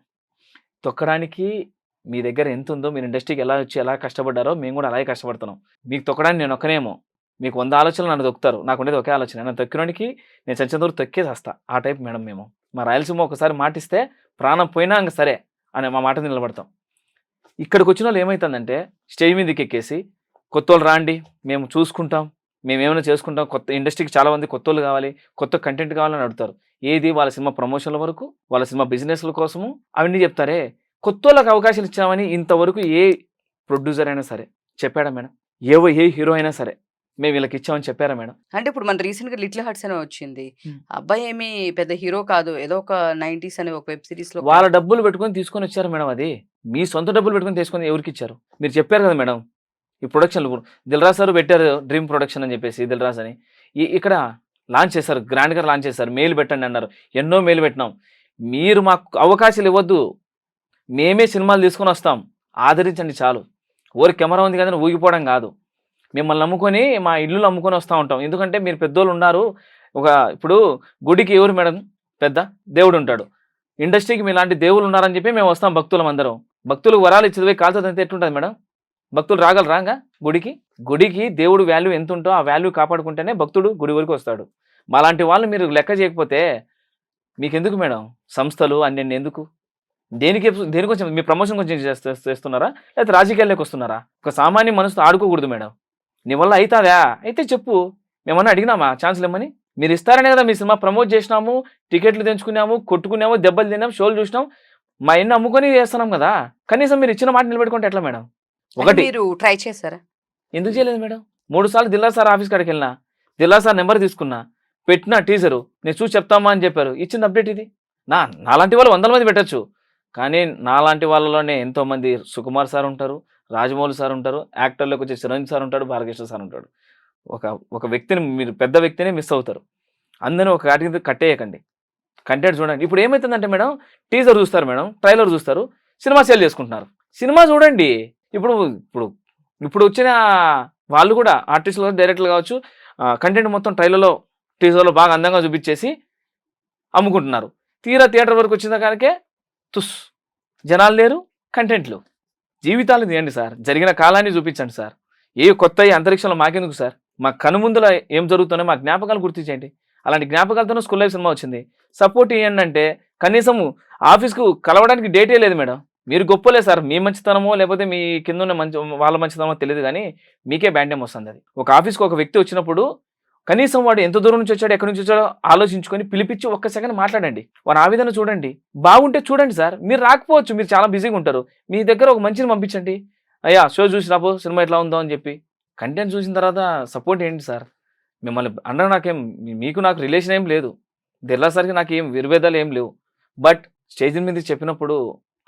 తొక్కడానికి మీ దగ్గర ఎంతుందో మీరు ఇండస్ట్రీకి ఎలా వచ్చి ఎలా కష్టపడ్డారో మేము కూడా అలాగే కష్టపడుతున్నాం. మీకు తొక్కడానికి నేను ఒక్కనేమో. మీకు 100 ఆలోచనలు నన్ను తొక్కుతారు. నాకుండేది ఒకే ఆలోచన. నన్ను తొక్కినోడికి నేను చచ్చేంత వరకు తొక్కేసి వస్తా. ఆ టైప్ మేడం మేము. మా రాయలసీమ ఒకసారి మాటిస్తే ప్రాణం పోయినా ఇంక సరే అని మా మాట నిలబడతాం. ఇక్కడికొచ్చినోళ్ళు ఏమైతుందంటే స్టేజ్ మీదకెక్కేసి కొత్తోళ్ళు రాండి, మేము చూసుకుంటాం, మేమేమైనా చేసుకుంటాం. కొత్త ఇండస్ట్రీకి చాలా మంది కొత్తోళ్ళు కావాలి, కొత్త కంటెంట్ కావాలని అడుగుతారు. ఏది వాళ్ళ సినిమా ప్రమోషన్ల వరకు, వాళ్ళ సినిమా బిజినెస్‌ల కోసము అవన్నీ చెప్తారే. కొత్తోళ్ళకి అవకాశాలు ఇచ్చామని ఇంతవరకు ఏ ప్రొడ్యూసర్ అయినా సరే చెప్పాడా మేడం? ఏ హీరో అయినా సరే మేము వీళ్ళకి ఇచ్చామని చెప్పారా మేడం?
అంటే ఇప్పుడు మన రీసెంట్‌గా 'లిటిల్ హార్ట్స్' అని వచ్చింది.
హ్మ్.
అబ్బాయి ఏమి పెద్ద హీరో కాదు. ఏదో ఒక 90స్ అనే ఒక వెబ్ సీరీస్‌లో
వాళ్ళ డబ్బులు పెట్టుకొని తీసుకొనొచ్చారు మేడం అది. మీ సొంత డబ్బులు పెట్టుకొని తీసుకొని ఎవరికిచ్చారు? మీరు చెప్పారు కదా మేడం. ఈ ప్రొడక్షన్‌లు ఇప్పుడు 'దిల్‌రాజు' సార్ పెట్టారు 'డ్రీమ్ ప్రొడక్షన్' అని చెప్పేసి 'దిల్‌రాజు' అని. ఇక్కడ లాంచ్ చేశారు. గ్రాండ్‌గా లాంచ్ చేశారు. మెయిల్ పెట్టండి అన్నారు. ఎన్నో మెయిల్ పెట్టినాం. మీరు మాకు అవకాశాలు ఇవ్వద్దు. మేమే సినిమాలు తీసుకొనొస్తాం. ఆదరించండి చాలు. ఊరికే కెమెరా ఉంది కదని ఊగిపోవడం కాదు. మిమ్మల్ని నమ్ముకొని మా ఇల్లులు అమ్ముకొని వస్తా ఉంటాం. ఎందుకంటే మీరు పెద్దోళ్ళు ఉన్నారు. ఇప్పుడు గుడికి ఎవరు మేడం పెద్ద? దేవుడు ఉంటాడు. ఇండస్ట్రీకి మీలాంటి దేవుళ్ళు ఉన్నారని చెప్పి మేము వస్తాం భక్తులం అందరం. భక్తులకు వరాలు ఇచ్చేది పోయి కాలుతో తింటే ఎట్లుంటది మేడం? భక్తులు రాగలరా ఇంగ గుడికి? గుడికి దేవుడు వాల్యూ ఎంతుంటో ఆ వాల్యూ కాపాడుకుంటేనే భక్తుడు గుడి వరకు వస్తాడు. మాలాంటి వాళ్ళు మీరు లెక్క చేయకపోతే మీకెందుకు మేడం సంస్థలు అన్నీ ఎందుకు? దేనికొచ్చి మీ ప్రమోషన్ కొంచెం చేస్తున్నారా? లేకపోతే రాజకీయాల్లోకి వస్తున్నారా? ఒక సామాన్య మనసుతో ఆడుకోకూడదు మేడం. నీ వల్ల అయితాదా? అయితే చెప్పు. మేమన్నా అడిగినామా ఛాన్స్‌లు ఇమ్మని? మీరు ఇస్తారనే కదా మీ సినిమా ప్రమోట్ చేసినాము, టికెట్లు తెంచుకున్నాము, కొట్టుకున్నాము, దెబ్బలు తిన్నాం, షోలు చూసినాం. మా ఇన్ని అమ్ముకొని చేస్తున్నాం కదా! కనీసం మీరు ఇచ్చిన మాట నిలబెట్టుకుంటే ఎట్లా మేడం? ఒకటి
మీరు ట్రై చేసారా?
ఎందుకు చేయలేదు మేడం? 3 సార్లు 'Dil Raju' sir office కాడికెళ్ళినా. 'Dil Raju' sir number తీసుకున్నా. పెట్టిన టీజరు. నేను చూసి చెప్తామా అని చెప్పారు. ఇచ్చింది అప్డేట్ ఇది. నాలాంటి వాళ్ళు వందల మంది పెట్టొచ్చు. కానీ నాలాంటి వాళ్ళలోనే ఎంతోమంది 'సుకుమార్' సార్ ఉంటారు, 'రాజమౌళి' సార్ ఉంటారు, యాక్టర్‌లోకి వచ్చి 'చిరంజీవి' సార్ ఉంటాడు, 'బాలకృష్ణ' సార్ ఉంటాడు. ఒక ఒక వ్యక్తిని మీరు పెద్ద వ్యక్తినే మిస్ అవుతారు. అందరినీ ఒక కేటగిరీ కట్టేయకండి, కంటెంట్ చూడండి. ఇప్పుడు ఏమవుతుందంటే మేడం, టీజర్ చూస్తారు మేడం, ట్రైలర్ చూస్తారు, సినిమా సేల్ చేసుకుంటున్నారు. సినిమా చూడండి. ఇప్పుడు ఇప్పుడు ఇప్పుడు వచ్చిన వాళ్ళు కూడా ఆర్టిస్టులు డైరెక్టర్లు కావచ్చు, కంటెంట్ మొత్తం ట్రైలర్లో టీజర్లో బాగా అందంగా చూపించేసి అమ్ముకుంటున్నారు. తీరా థియేటర్ వరకు వచ్చిన కానికే తుస్, జనాలు లేరు, కంటెంట్లు. జీవితాలు తీయండి సార్, జరిగిన కాలాన్ని చూపించండి సార్. ఏ కొత్త అంతరిక్షంలో మాకెందుకు సార్, మా కనుముందులో ఏం జరుగుతుందో మా జ్ఞాపకాలు గుర్తించండి. అలాంటి జ్ఞాపకాలతోనే స్కూల్ లైఫ్ సినిమా వచ్చింది. సపోర్ట్ ఇవ్వండి అంటే కనీసం ఆఫీస్కు కలవడానికి డేటే లేదు మేడం. మీరు గొప్పలే సార్, మీ మంచితనమో లేకపోతే మీ కింద ఉన్న వాళ్ళ మంచితనమో తెలియదు, కానీ మీకే బ్యాడ్ నేమ్ వస్తుంది. అది ఒక ఆఫీస్కి ఒక వ్యక్తి వచ్చినప్పుడు కనీసం వాడు ఎంత దూరం నుంచి వచ్చాడో, ఎక్కడి నుంచి వచ్చాడో ఆలోచించుకొని పిలిపించి ఒక్క సెకండ్ మాట్లాడండి, వాని ఆవేదన చూడండి. బాగుంటే చూడండి సార్, మీరు రాకపోవచ్చు, మీరు చాలా బిజీగా ఉంటారు, మీ దగ్గర ఒక మంచిని పంపించండి. అయ్యా షో చూసి రాబో, సినిమా ఎట్లా ఉందో అని చెప్పి కంటెంట్ చూసిన తర్వాత సపోర్ట్ ఏంటి సార్. మిమ్మల్ని అంటే నాకేం, మీకు నాకు రిలేషన్ ఏం లేదు, తెల్లాసరికి నాకేం విరుభేదాలు ఏం లేవు. బట్ స్టేజ్ మీద చెప్పినప్పుడు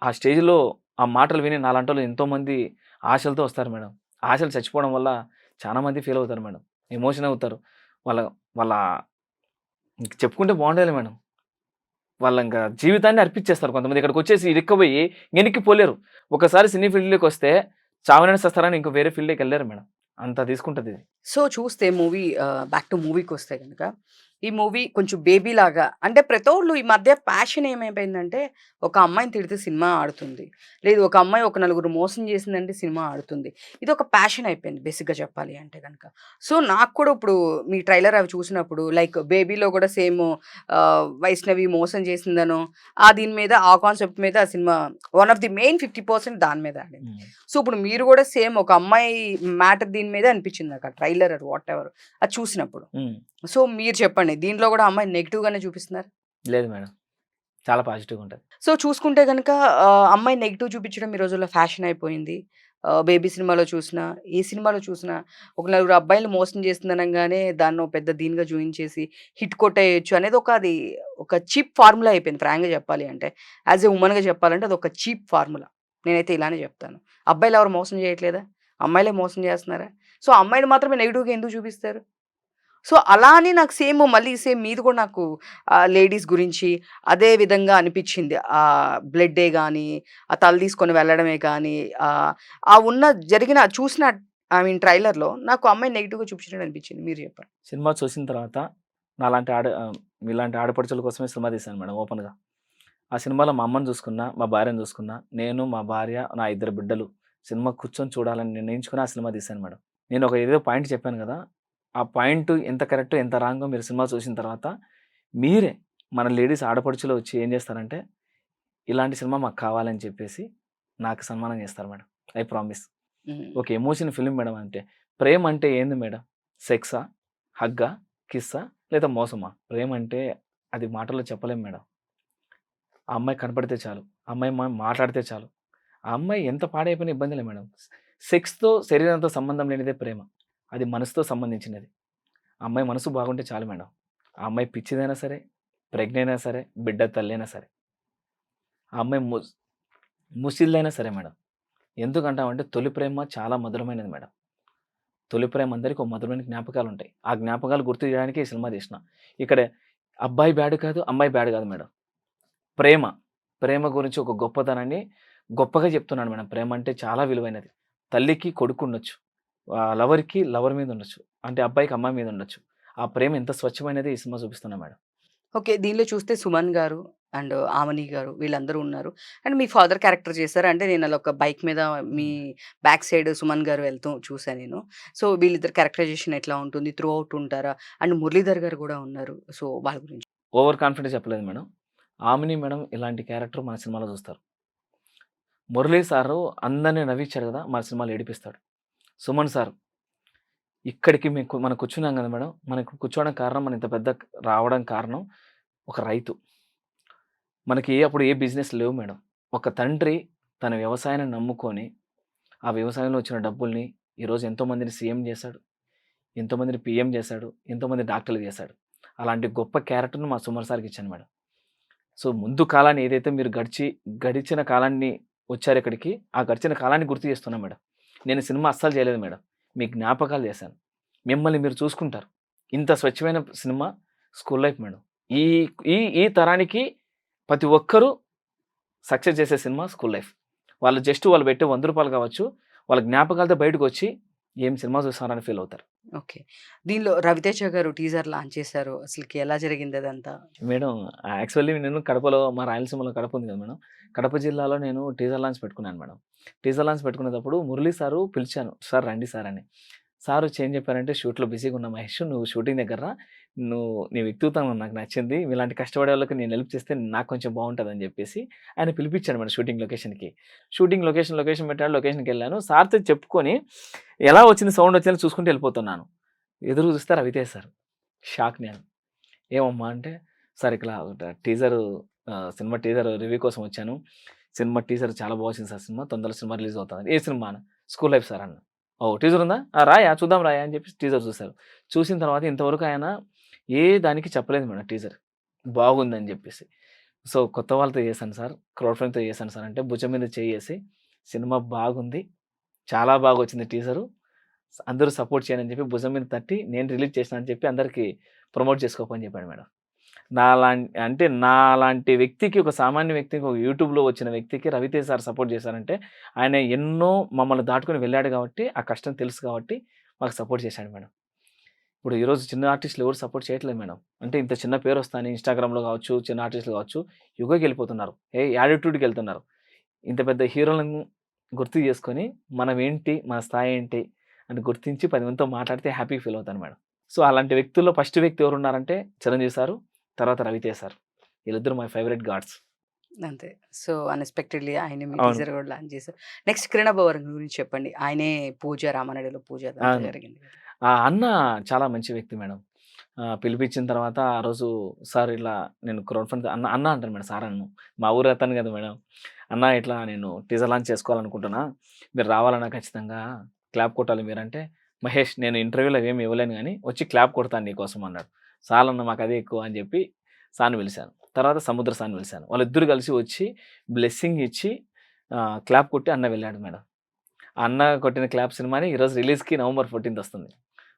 ఆ స్టేజ్లో ఆ మాటలు విని నాలంటోళ్ళు ఎంతోమంది ఆశలతో వస్తారు మేడం. ఆశలు చచ్చిపోవడం వల్ల చాలామంది ఫీల్ అవుతారు మేడం, ఎమోషన్ అవుతారు. వాళ్ళ వాళ్ళ చెప్పుకుంటే బాగుండేది మేడం. వాళ్ళ ఇంకా జీవితాన్ని అర్పించేస్తారు. కొంతమంది ఇక్కడికి వచ్చేసి ఇరుక్కుపోయి వెనక్కి పోలేరు. ఒకసారి సినీ ఫీల్డ్లోకి వస్తే చావనని సస్తారని ఇంకో వేరే ఫీల్డ్లోకి వెళ్ళారు మేడం. అంత తీసుకుంటుంది ఇది.
సో చూస్తే మూవీ బ్యాక్ టు మూవీకి వస్తే కనుక, ఈ మూవీ కొంచెం బేబీ లాగా, అంటే ప్రతోళ్ళు ఈ మధ్య ప్యాషన్ ఏమైపోయిందంటే, ఒక అమ్మాయిని తిడితే సినిమా ఆడుతుంది, లేదు ఒక అమ్మాయి ఒక నలుగురు మోసం చేసిందంటే సినిమా ఆడుతుంది. ఇది ఒక ప్యాషన్ అయిపోయింది బేసిక్గా చెప్పాలి అంటే కనుక. సో నాకు కూడా ఇప్పుడు మీ ట్రైలర్ అవి చూసినప్పుడు లైక్ బేబీలో కూడా సేమ్ వైష్ణవి మోసం చేసిందనో దీని మీద ఆ కాన్సెప్ట్ మీద ఆ cinema one of the main 50% దాని మీద ఆడింది. సో ఇప్పుడు మీరు కూడా సేమ్ ఒక అమ్మాయి మ్యాటర్ దీని మీద అనిపించింది నాకు ట్రైలర్ వాట్ ఎవర్ అది చూసినప్పుడు. సో మీరు చెప్పండి, దీంట్లో కూడా అమ్మాయి నెగిటివ్ గానే చూపిస్తున్నారు?
లేదు మేడం, చాలా పాజిటివ్గా ఉంటుంది.
సో చూసుకుంటే కనుక అమ్మాయి నెగిటివ్ చూపించడం ఈ రోజుల్లో ఫ్యాషన్ అయిపోయింది. బేబీ సినిమాలో చూసినా, ఏ సినిమాలో చూసినా ఒక నలుగురు అబ్బాయిలు మోసం చేస్తుందనగానే దాన్ని ఒక పెద్ద దీనిగా చూయించేసి హిట్ కొట్టేయచ్చు అనేది అది ఒక చీప్ ఫార్ములా అయిపోయింది ఫ్రాంక్గా చెప్పాలి అంటే. యాజ్ ఏ ఉమెన్గా చెప్పాలంటే అది ఒక చీప్ ఫార్ములా. నేనైతే ఇలానే చెప్తాను. అబ్బాయిలు ఎవరు మోసం చేయట్లేదా? అమ్మాయిలే మోసం చేస్తున్నారా? సో అమ్మాయిని మాత్రమే నెగిటివ్గా ఎందుకు చూపిస్తారు? సో అలా అని నాకు మళ్ళీ మీది కూడా నాకు లేడీస్ గురించి అదే విధంగా అనిపించింది. బ్లడ్డే గానీ, ఆ తల తీసుకొని వెళ్ళడమే కానీ, జరిగిన చూసిన ఐ మీన్ ట్రైలర్‌లో నాకు అమ్మాయిని నెగెటివ్‌గా చూపించినట్టు అనిపించింది. మీరు చెప్పండి.
సినిమా చూసిన తర్వాత మీలాంటి ఆడపడుచుల కోసమే సినిమా తీశాను మేడం ఓపెన్‌గా. ఆ సినిమాలో మా అమ్మని చూసుకున్నా, మా భార్యను చూసుకున్నా, నేను, మా భార్య, నా 2 బిడ్డలు సినిమా కూర్చొని చూడాలని నిర్ణయించుకొని ఆ సినిమా తీశాను మేడం. నేను ఒక ఏదో పాయింట్ చెప్పాను కదా, ఆ పాయింట్ ఎంత కరెక్టో ఎంత రాంగో మీరు సినిమా చూసిన తర్వాత మీరే మన లేడీస్ ఆడపడుచులో వచ్చి ఏం చేస్తారంటే, ఇలాంటి సినిమా మాకు కావాలని చెప్పేసి నాకు సన్మానం చేస్తారు మేడం. I promise. ఒక ఎమోషన్ ఫిల్మ్ మేడం. అంటే ప్రేమ అంటే ఏంది మేడం? సెక్సా, హగ్గా, కిస్సా లేదా మోసమా? ప్రేమ అంటే అది మాటల్లో చెప్పలేం మేడం. ఆ అమ్మాయి కనపడితే చాలు, ఆ అమ్మాయి మాట్లాడితే చాలు, ఆ అమ్మాయి ఎంత పాడైపోయినా ఇబ్బందిలే మేడం. సెక్స్తో శరీరంతో సంబంధం లేనిదే ప్రేమ, అది మనసుతో సంబంధించినది. ఆ అమ్మాయి మనసు బాగుంటే చాలు మేడం. ఆ అమ్మాయి పిచ్చిదైనా సరే, ప్రెగ్నెంట్ అయినా సరే, బిడ్డ తల్లైనా సరే, ఆ అమ్మాయి ముసిల్లైనా సరే మేడం. ఎందుకంటామంటే తొలి ప్రేమ చాలా మధురమైనది మేడం. తొలి ప్రేమ అందరికీ ఒక మధురమైన జ్ఞాపకాలు ఉంటాయి. ఆ జ్ఞాపకాలు గుర్తు చేయడానికి ఈ సినిమా తీసిన. ఇక్కడ అబ్బాయి బ్యాడ్ కాదు, అమ్మాయి బ్యాడ్ కాదు మేడం. ప్రేమ గురించి ఒక గొప్పతనాన్ని గొప్పగా చెప్తున్నాను మేడం. ప్రేమ అంటే చాలా విలువైనది. తల్లికి కొడుకు ఉండొచ్చు, లవర్‌కి లవర్ మీద ఉండొచ్చు, అంటే అబ్బాయికి అమ్మాయి మీద ఉండొచ్చు. ఆ ప్రేమ ఎంత స్వచ్ఛమైనది ఈ సినిమా చూపిస్తున్నా మేడం.
ఓకే. దీనిలో చూస్తే సుమన్ గారు అండ్ ఆమని గారు వీళ్ళందరూ ఉన్నారు. అండ్ మీ ఫాదర్ క్యారెక్టర్ చేశారు. అంటే నేను అలా ఒక బైక్ మీద మీ బ్యాక్ సైడ్ సుమన్ గారు వెళ్తూ చూసా నేను. సో వీళ్ళిద్దరి క్యారెక్టరైజేషన్ ఎట్లా ఉంటుంది? త్రూ ఔట్ ఉంటారా? అండ్ మురళీధర్ గారు కూడా ఉన్నారు. సో వాళ్ళ గురించి.
ఓవర్ కాన్ఫిడెన్స్ చెప్పలేదు మేడం. ఆమిని మేడం ఇలాంటి క్యారెక్టర్ మన సినిమాలో చూస్తారు. మురళీ సారు అందరిని నవ్వించారు కదా, మన సినిమాలో ఏడిపిస్తాడు. సుమన్ సార్ ఇక్కడికి మనం కూర్చున్నాం కదా మేడం, మనకు కూర్చోవడం కారణం, మన ఇంత పెద్ద రావడం కారణం ఒక రైతు. మనకి అప్పుడు ఏ బిజినెస్ లేవు మేడం. ఒక తండ్రి తన వ్యవసాయాన్ని నమ్ముకొని ఆ వ్యవసాయంలో వచ్చిన డబ్బుల్ని ఈరోజు ఎంతోమందిని సీఎం చేశాడు, ఎంతోమందిని పీఎం చేశాడు, ఎంతోమంది డాక్టర్లు చేశాడు. అలాంటి గొప్ప క్యారెక్టర్ను మా సుమన్ సార్కి ఇచ్చాను మేడం. సో ముందు కాలాన్ని ఏదైతే మీరు గడిచిన కాలాన్ని వచ్చారు ఇక్కడికి, ఆ గడిచిన కాలాన్ని గుర్తు చేస్తున్నా మేడం. నేను సినిమా అస్సలు చేయలేదు మేడం, మీ జ్ఞాపకాలు చేశాను. మిమ్మల్ని మీరు చూసుకుంటారు. ఇంత స్వచ్ఛమైన సినిమా స్కూల్ లైఫ్ మేడం. ఈ ఈ ఈ తరానికి ప్రతి ఒక్కరు సక్సెస్ చేసే సినిమా స్కూల్ లైఫ్. వాళ్ళు పెట్టే రూ. 100 కావచ్చు, వాళ్ళ జ్ఞాపకాలతో బయటకొచ్చి ఏం సినిమా చూస్తున్నారని ఫీల్ అవుతారు.
ఓకే. దీనిలో రవితేజ గారు టీజర్ లాంచ్ చేశారు. అసలకి ఎలా జరిగింది అదంతా?
మేడం యాక్చువల్లీ నేను కడపలో, మా రాయలసీమలో కడప ఉంది కదా మేడం. కడప జిల్లాలో నేను టీజర్ లాంచ్ పెట్టుకున్నాను మేడం. టీజర్ లాంచ్ పెట్టుకునేటప్పుడు మురళీ సారు పిలిచాను. సార్ రండి సార్ అని. సారు వచ్చి ఏం చెప్పారంటే, షూట్‌లో బిజీగా ఉన్నా మహేష్, నువ్వు షూటింగ్ దగ్గర రా. నీ వ్యక్తిత్వం నాకు నచ్చింది. మీలాంటి కష్టపడే వాళ్ళకి నేను హెల్ప్ చేస్తే నాకు కొంచెం బాగుంటదని చెప్పేసి ఆయన పిలిపించాడు మేడం షూటింగ్ లొకేషన్‌కి. షూటింగ్ లొకేషన్ పెట్టాడు. లొకేషన్‌కెళ్ళాను. సార్‌తో చెప్పుకొని ఎలా వచ్చింది, సౌండ్ వచ్చిందని చూసుకుంటూ వెళ్ళిపోతున్నాను. ఎదురు చూస్తే రవితేజ సార్. షాక్ నేను. ఏమమ్మా అంటే, సార్ ఇట్లా సినిమా టీజర్ రివ్యూ కోసం వచ్చాను. సినిమా టీజర్ చాలా బాగొచ్చింది సార్ సినిమా. తొందరలో సినిమా రిలీజ్ అవుతుంది. ఏ సినిమా అన్నా? స్కూల్ లైఫ్ సార్ అన్నా. ఓహ్! టీజర్ ఉందా? రాయా చూద్దాం రాయా అని చెప్పేసి టీజర్ చూసారు. చూసిన తర్వాత ఇంతవరకు ఆయన ఏ దానికి చెప్పలేదు మేడం టీజర్. బాగుందని చెప్పేసి. సో, కొత్త వాళ్ళతో చేశాను సార్. క్రౌడ్ ఫండింగ్‌తో చేశాను సార్ అంటే భుజం మీద చెయ్యేసి, సినిమా బాగుంది. చాలా బాగొచ్చింది టీజరు. అందరూ సపోర్ట్ చేయండి అని చెప్పి భుజం మీద తట్టి, నేను రిలీజ్ చేసినా అని చెప్పి అందరికి ప్రమోట్ చేసుకోపని చెప్పాడు మేడం. నాలాంటి వ్యక్తికి, ఒక సామాన్య వ్యక్తికి, ఒక యూట్యూబ్‌లో వచ్చిన వ్యక్తికి రవితేజ సార్ సపోర్ట్ చేశారంటే, ఆయన ఎన్నో మమ్మల్ని దాటుకొని వెళ్ళాడు కాబట్టి, ఆ కష్టం తెలుసు కాబట్టి మాకు సపోర్ట్ చేశాడు మేడం. ఇప్పుడు ఈరోజు చిన్న ఆర్టిస్టులు ఎవరు సపోర్ట్ చేయట్లేదు మేడం. అంటే ఇంత చిన్న పేరు వస్తాని ఇన్‌స్టాగ్రామ్‌లో కావచ్చు, చిన్న ఆర్టిస్టులు కావచ్చు, యుగకెళ్ళిపోతున్నారు. యాటిట్యూడ్‌కెళ్తున్నారు. ఇంత పెద్ద హీరోలను గుర్తు చేసుకొని, మనమేంటి, మన స్థాయి ఏంటి అని గుర్తించి 10 మందితో మాట్లాడితే హ్యాపీగా ఫీల్ అవుతాను మేడం. సో, అలాంటి వ్యక్తుల్లో ఫస్ట్ వ్యక్తి ఎవరున్నారంటే చిరంజీవి సారు, తర్వాత రవితేజ సార్. వీళ్ళిద్దరూ మై ఫేవరెట్ గాడ్స్.
అంతే. సో, అన్‌ఎక్స్‌పెక్టెడ్‌లీ ఆయనే మీ
అవును.
టీజర్ కూడా లాంచ్ చేశారు. నెక్స్ట్ 'కిరణ్ అబ్బవరం' గురించి చెప్పండి. ఆయనే పూజ, రామానాయుడులో పూజ అదంతా
అవును.
జరిగింది కదా!
ఆ అన్న చాలా మంచి వ్యక్తి మేడం. పిలిపించిన తర్వాత ఆ రోజు సార్ ఇట్లా నేను క్రౌడ్ ఫండ్ అన్న అన్న అంటాను మేడం, సార్ అనను. మా ఊరు అతను కదా మేడం. అన్న ఇట్లా నేను టీజర్ లాంచ్ చేసుకోవాలనుకుంటున్నా. మీరు రావాలన్నా ఖచ్చితంగా క్లాప్ కొట్టాలి మీరంటే, మహేష్ నేను ఇంటర్వ్యూలో ఏమి ఇవ్వలేను గానీ వచ్చి క్లాప్ కొడతాను నీకోసం అన్నాడు. చాలన్న మాకు అదే ఎక్కువ అని చెప్పి సార్‌ని పిలిచాను. తర్వాత సముద్ర సార్‌ని పిలిచాను. వాళ్ళిద్దరూ కలిసి వచ్చి బ్లెస్సింగ్ ఇచ్చి క్లాప్ కొట్టి అన్న వెళ్ళాడు మేడం. ఆ అన్న కొట్టిన క్లాప్ సినిమాని ఈరోజు రిలీజ్‌కి నవంబర్ 14థ్ వస్తుంది.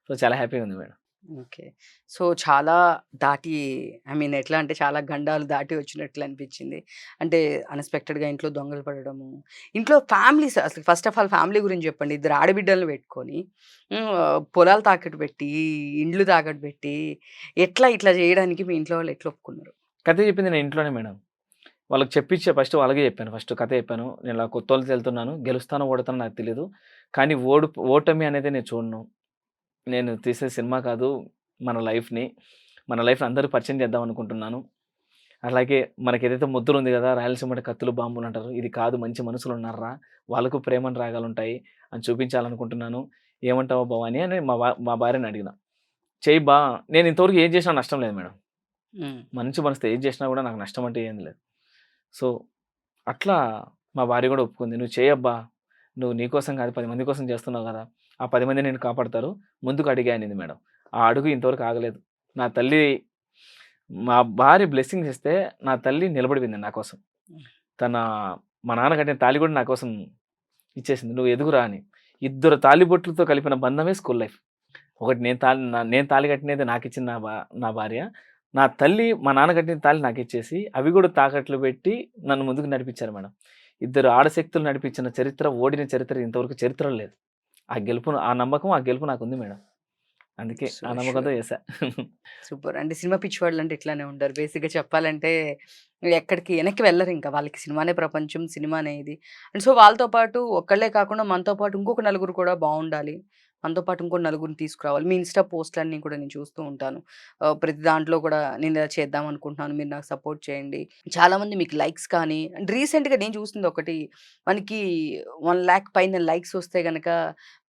సో, చాలా హ్యాపీగా ఉంది మేడం.
ఓకే. సో, చాలా దాటి ఐ మీన్ ఎట్లా అంటే చాలా గండాలు దాటి వచ్చినట్లు అనిపించింది. అంటే అన్‌ఎక్స్‌పెక్టెడ్‌గా ఇంట్లో దొంగలు పడడము, ఇంట్లో ఫ్యామిలీస్ అసలు ఫస్ట్ ఆఫ్ ఆల్ ఫ్యామిలీ గురించి చెప్పండి. ఇద్దరు ఆడబిడ్డలను పెట్టుకొని పొలాలు తాకట్టు పెట్టి, ఇండ్లు తాకట్టు పెట్టి ఎట్లా ఇట్లా చేయడానికి మీ ఇంట్లో వాళ్ళు ఎట్లా ఒప్పుకున్నారు?
కథ చెప్పింది నేను ఇంట్లోనే మేడం. వాళ్ళకి ఫస్ట్ వాళ్ళకే చెప్పాను. ఫస్ట్ కథ చెప్పాను. నేను ఇలా కొత్తోళ్ళతో వెళ్తున్నాను. గెలుస్తానో, ఓడతానో నాకు తెలీదు. కానీ ఓటమి అనేది నేను చూడను. నేను తీసే సినిమా కాదు, మన లైఫ్‌ని, మన లైఫ్‌ని అందరికి పరిచయం చేద్దాం అనుకుంటున్నాను. అలాగే మనకేదైతే ముద్ర ఉంది గదా! రాయలసీమ అంటే కత్తులు, బాంబులు అంటారు. ఇది కాదు, మంచి మనుషులున్నార్రా! వాళ్ళకు ప్రేమానురాగాలుంటాయి అని చూపించాలనుకుంటున్నాను. ఏమంటావు భవాని అని మా భార్యని అడిగిన. చెయ్యి బా నేను ఇంతవరకు ఏం చేసినా నష్టం లేదు మేడం.
హ్మ్.
మంచి మనసుతో ఏది చేసినా గూడా నాకు నష్టం అంటే ఏం లేదు. సో, అట్లా మా భార్య గూడా ఒప్పుకుంది. "నువ్వు చెయ్యబ్బా! నువ్వు నీ కోసం కాదు 10 మంది కోసం చేస్తున్నావు గదా! ఆ 10 మంది నిన్ను కాపాడతారు. ముందుకు అడిగే" అనింది మేడం. ఆ అడుగు ఇంతవరకు ఆగలేదు. నా తల్లి మా భార్య బ్లెస్సింగ్స్ ఇస్తే నా తల్లి నిలబడిపోయింది నా కోసం. తన మా నాన్న కట్టిన తాళి గూడా నా కోసం ఇచ్చేసింది. "నువ్వు ఎదుగురా" అని. ఇద్దరు తాళిబొట్లతో కలిపిన బంధమే స్కూల్ లైఫ్. ఒకటి నేను తాళి కట్టినది నాకిచ్చింది నా భార్య. నా తల్లి మా నాన్న కట్టిన తాళి నాకిచ్చేసి, అవి గూడా తాకట్లు పెట్టి నన్ను ముందుకు నడిపించారు మేడం. ఇద్దరు ఆడశక్తులు నడిపించిన చరిత్ర, ఓడిన చరిత్ర ఇంతవరకు చరిత్రలో లేదు. ఆ నమ్మకం, ఆ గెలుపు నాకుంది మేడం. అందుకే
సో,
ఆ నమ్మకంతో
షూర్.
చేశా.
సూపర్. అంటే సినిమా పిచ్చివాళ్ళంటే ఇట్లానే ఉంటారు. బేసిక్‌గా చెప్పాలంటే ఎక్కడికి వెనక్కి వెళ్లరింక. వాళ్ళకి సినిమానే ప్రపంచం, సినిమానే ఇది. అండ్ సో, వాళ్ళతో పాటు ఒక్కళ్ళే కాకుండా మనతో పాటు ఇంకొక నలుగురు కూడా బావుండాలి. మనతో పాటు ఇంకో నలుగురిని తీసుకురావాలి. మీ ఇన్‌స్టా పోస్ట్‌లన్నీ కూడా నేను చూస్తూ ఉంటాను. ప్రతి దాంట్లో కూడా నేను ఇలా చేద్దాం అనుకుంటున్నాను. మీరు నాకు సపోర్ట్ చేయండి. చాలామంది మీకు లైక్స్ కానీ అండ్ రీసెంట్‌గా నేను చూసింది ఒకటి మనకి 1,00,000 పైన లైక్స్ వస్తే గనక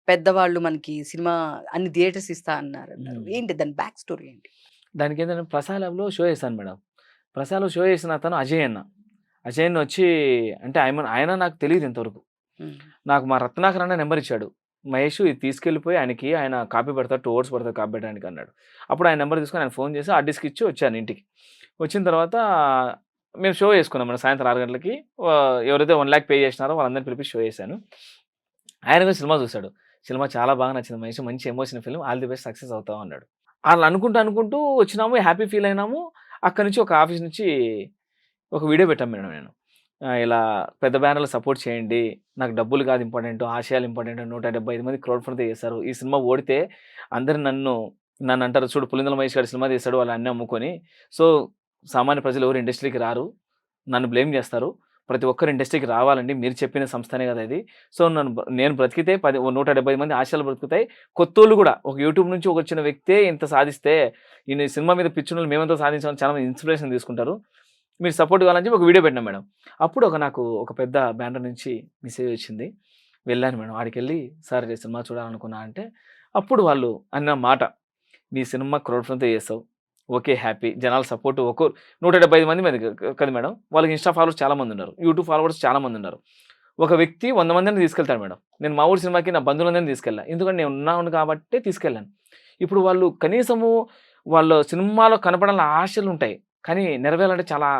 పెద్దవాళ్ళు మనకి సినిమా అన్ని థియేటర్స్ ఇస్తా అన్నారన్నారు.
హ్మ్.
ఏంటి దాని బ్యాక్ స్టోరీ ఏంటి?
దానికేంటంటే 'ప్రసాద్ ల్యాబ్‌లో' షో చేశాను మేడం. 'ప్రసాద్‌లో' షో చేసిన అతను అజయ్ అన్న. అజయ్ అన్న వచ్చి అంటే ఆయన నాకు తెలీదు ఇంతవరకు.
హ్మ్.
నాకు మా రత్నాకర్ అన్న నంబర్ ఇచ్చాడు. మహేష్ ఇది తీసుకెళ్ళిపోయి ఆయన కాపీ పెడతాడు. 2 అవర్స్ పడతది కాపీ పెట్టడానికి అన్నాడు. అప్పుడు ఆయన నంబర్ తీసుకొని ఆయన ఫోన్ చేసి హార్డ్ డిస్క్ ఇచ్చి వచ్చాను ఇంటికి. వచ్చిన తర్వాత మేము షో చేసుకున్నాం మేడం సాయంత్రం 6 గంటలకి. ఎవరైతే 1,00,000 పే చేసినారో వాళ్ళందరిని పిలిపించి షో చేశాను. ఆయన కూడా సినిమా చూసాడు. సినిమా చాలా బాగా నచ్చింది మహేష్. మంచి emotional film. All the best success అవుతావు అన్నాడు. అలా అనుకుంటూ వచ్చినాము, హ్యాపీ ఫీల్ అయినాము. అక్కడి నుంచి ఒక ఆఫీస్ నుంచి ఒక వీడియో పెట్టాను మేడం నేను. ఇలా పెద్ద బ్యానర్‌లు సపోర్ట్ చేయండి. నాకు డబ్బులు కాదు ఇంపార్టెంటు, ఆశయాలు ఇంపార్టెంటు. 175 మంది క్రౌడ్ ఫండ్‌తో చేశారు. ఈ సినిమా ఓడితే అందరూ నన్నంటారు, చూడు పులిందల మహేష్ గారు సినిమా తీశాడు వాళ్ళు అన్నీ అమ్ముకొని. సో, సామాన్య ప్రజలు ఎవరు ఇండస్ట్రీకి రారు. నన్ను బ్లేమ్ చేస్తారు. ప్రతి ఒక్కరు ఇండస్ట్రీకి రావాలండి. మీరు చెప్పిన సంస్థనే కదా ఇది. సో, నేను బ్రతికితే 175 మంది ఆశయాలు బ్రతుకుతాయి. కొత్తోళ్ళు కూడా ఒక యూట్యూబ్ నుంచి వచ్చిన వ్యక్తే ఇంత సాధిస్తే, ఈయన సినిమా మీద పిచ్చున్నోళ్ళు మేమెంతో సాధించామని చాలా మంది ఇన్స్పిరేషన్ తీసుకుంటారు. మీరు సపోర్ట్ కావాలని చెప్పి ఒక వీడియో పెట్టినా మేడం. అప్పుడు నాకు ఒక పెద్ద బ్యానర్ నుంచి మెసేజ్ వచ్చింది. వెళ్ళాను మేడం. ఆడికెళ్ళి సార్ ఈ సినిమా చూడాలనుకున్నా అంటే, అప్పుడు వాళ్ళు అన్న మాట, "నీ సినిమా క్రౌడ్ ఫండ్‌తో చేసావు. Okay, happy. జనాల సపోర్ట్ 175 మంది మీద కదా మేడం. వాళ్ళకి ఇన్‌స్టా ఫాలోవర్స్ చాలా మంది ఉన్నారు. యూట్యూబ్ ఫాలోవర్స్ చాలా మంది ఉన్నారు. ఒక వ్యక్తి 100 మందిని తీసుకెళ్తాడు మేడం. నేను మా ఊరి సినిమాకి నా బంధువులందరిని తీసుకెళ్ళా. ఎందుకంటే నేను ఉన్నాను కాబట్టే తీసుకెళ్ళాను. ఇప్పుడు వాళ్ళు కనీసము వాళ్ళ సినిమాలో కనపడాలని ఆశలుంటాయి. కానీ నెరవేరాలంటే చాలా,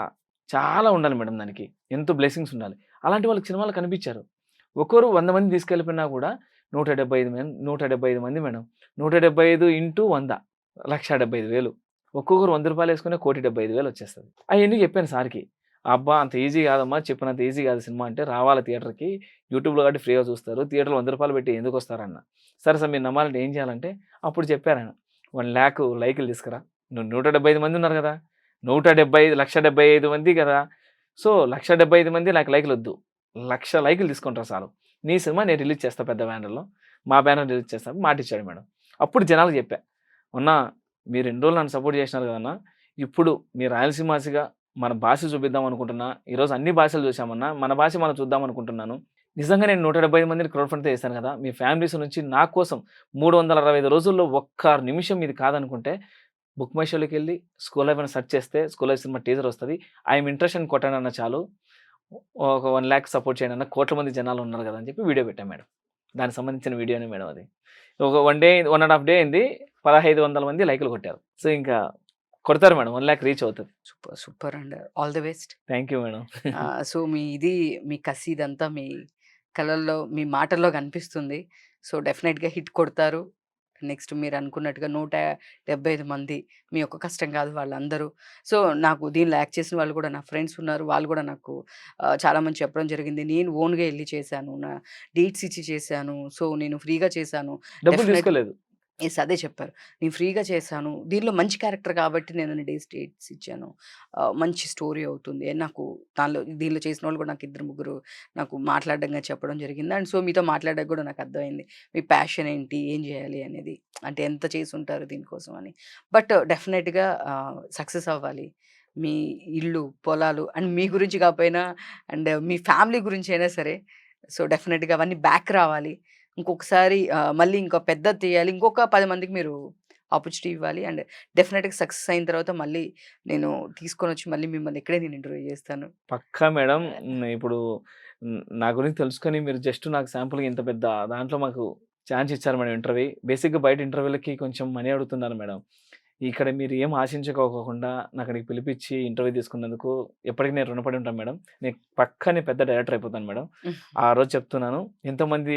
చాలా ఉండాలి మేడం దానికి. ఎంతో బ్లెస్సింగ్స్ ఉండాలి. అలాంటి వాళ్ళకి సినిమాలో కనిపించారు. ఒక్కోరు 100 మంది తీసుకెళ్ళిపోయినా కూడా 175 మంది మేడం. 175 ఇంటూ 100 1,75,000. ఒక్కొక్కరు రూ. 100 వేసుకునే 1,75,000 వచ్చేస్తది. అయన్నీ చెప్పాను సార్‌కి. "అబ్బా! అంత ఈజీ కాదమ్మా. చెప్పినంత ఈజీ కాదు సినిమా అంటే. రావాలి థియేటర్‌కి. యూట్యూబ్‌లో కాబట్టి ఫ్రీగా చూస్తారు. థియేటర్‌లో రూ. 100 పెట్టి ఎందుకొస్తారన్న." "సరే సార్ మీరు నమ్మాలంటే ఏం చేయాలంటే" అప్పుడు చెప్పారాయన. 1,00,000 లైకులు తీసుకురా. నువ్వు 175 మంది ఉన్నారు కదా! 175 మంది కదా! సో, 1,75 మంది నాకు లైకులొద్దు. 1,00,000 లైకులు తీసుకుంటారు చాలు. నీ సినిమా నేను రిలీజ్ చేస్తా పెద్ద బ్యానర్‌లో. మా బ్యానర్ రిలీజ్ చేస్తా మాటిచ్చాడు మేడం. అప్పుడు జనాలకు చెప్పా. "అన్నా మీరు ఇన్ని రోజులు నన్ను సపోర్ట్ చేసినారు కదన్నా! ఇప్పుడు మీ రాయలసీమాసిగా మన భాష చూపిద్దాం అనుకుంటున్నా. ఈరోజు అన్ని భాషలు చూసామన్నా. మన భాష మనం చూద్దాం అనుకుంటున్నాను. నిజంగా నేను 175 మందిని క్రౌడ్ ఫండ్‌తో చేశాను కదా! మీ ఫ్యామిలీస్ నుంచి నా కోసం 365 రోజుల్లో ఒక్క నిమిషం మీది కాదనుకుంటే బుక్ మై షోలోకెళ్ళి స్కూల్ లైఫ్ అని సెర్చ్ చేస్తే స్కూల్ లైఫ్ సినిమా టీజర్ వస్తది. ఐఎమ్ ఇంట్రెస్ట్ అని కొట్టానన్న చాలు. ఒక 1,00,000 సపోర్ట్ చేయండి అన్న. కోట్ల మంది జనాలు ఉన్నారు కదా!" అని చెప్పి వీడియో పెట్టా మేడం. దానికి సంబంధించిన వీడియోనే మేడం అది. ఒక 1 డే 1 ½ డే అయింది. 1,500 మంది లైకులు కొట్టారు. సో, ఇంకా కొడతారు మేడం. 1,00,000 రీచ్ అవుతది.
సూపర్! సూపర్ అండి. All the best.
Thank you మేడం.
సో, మీ కసి ఇదంతా మీ కళల్లో, మీ మాటల్లో కనిపిస్తుంది. సో, డెఫినెట్‌గా హిట్ కొడతారు. నెక్స్ట్ మీరనుకున్నట్టుగా 175 మంది మీ యొక్క కష్టం కాదు వాళ్ళందరూ. సో, నాకు దీనిలో యాక్ట్ చేసిన వాళ్ళు కూడా నా ఫ్రెండ్స్ ఉన్నారు. వాళ్ళు కూడా నాకు చాలామంది చెప్పడం జరిగింది. నేను ఓన్‌గా ఎళ్లి చేశాను. నా డేట్స్ ఇచ్చి చేశాను. సో, నేను ఫ్రీగా చేశాను.
డబ్బులు
డెఫినెట్
తీసుకోలేదు.
యెస్. అదే చెప్పారు. నేను ఫ్రీగా చేశాను. దీనిలో మంచి క్యారెక్టర్ కాబట్టి నేను అన్ని డేట్స్ ఇచ్చాను. మంచి స్టోరీ అవుతుంది. నాకు దీనిలో చేసినోళ్ళు కూడా నాకు ఇద్దరు, ముగ్గురు నాకు మాట్లాడడంగా చెప్పడం జరిగింది. అండ్ సో, మీతో మాట్లాడడానికి కూడా నాకు అర్థమైంది. మీ ప్యాషన్ ఏంటి? ఏం చేయాలి అనేది. అంటే ఎంత చేసుంటారు దీనికోసం అని. బట్ డెఫినెట్‌గా సక్సెస్ అవ్వాలి. మీ ఇల్లు, పొలాలు అండ్ మీ గురించి కాకపోయినా అండ్ మీ ఫ్యామిలీ గురించైనా సరే. సో, డెఫినెట్‌గా అవన్నీ బ్యాక్ రావాలి. ఇంకొకసారి మళ్ళీ ఇంకో పెద్దది తీయాలి. ఇంకొక 10 మందికి మీరు ఆపర్చునిటీ ఇవ్వాలి. అండ్ డెఫినిట్‌గా సక్సెస్ అయిన తర్వాత మళ్ళీ నేను తీసుకొనొచ్చి మళ్ళీ మిమ్మల్ని ఇక్కడే నేను ఇంటర్వ్యూ చేస్తాను.
పక్కా మేడం. ఇప్పుడు నా గురించి తెలుసుకొని మీరు జస్ట్ నాకు శాంపుల్‌గా ఇంత పెద్ద దాంట్లో మాకు ఛాన్స్ ఇచ్చారు మేడం ఇంటర్వ్యూ. బేసిక్‌గా బయట ఇంటర్వ్యూలకి కొంచెం మనీ అడుగుతున్నారు మేడం. ఇక్కడ మీరు ఏం ఆశించుకోకుండా నాకక్కడికి పిలిపిచ్చి ఇంటర్వ్యూ తీసుకున్నందుకు ఎప్పటికి నేను రుణపడి ఉంటాను మేడం. నేను పక్కా పెద్ద డైరెక్టర్ అయిపోతాను మేడం. ఆ రోజు చెప్తున్నాను. ఎంతోమంది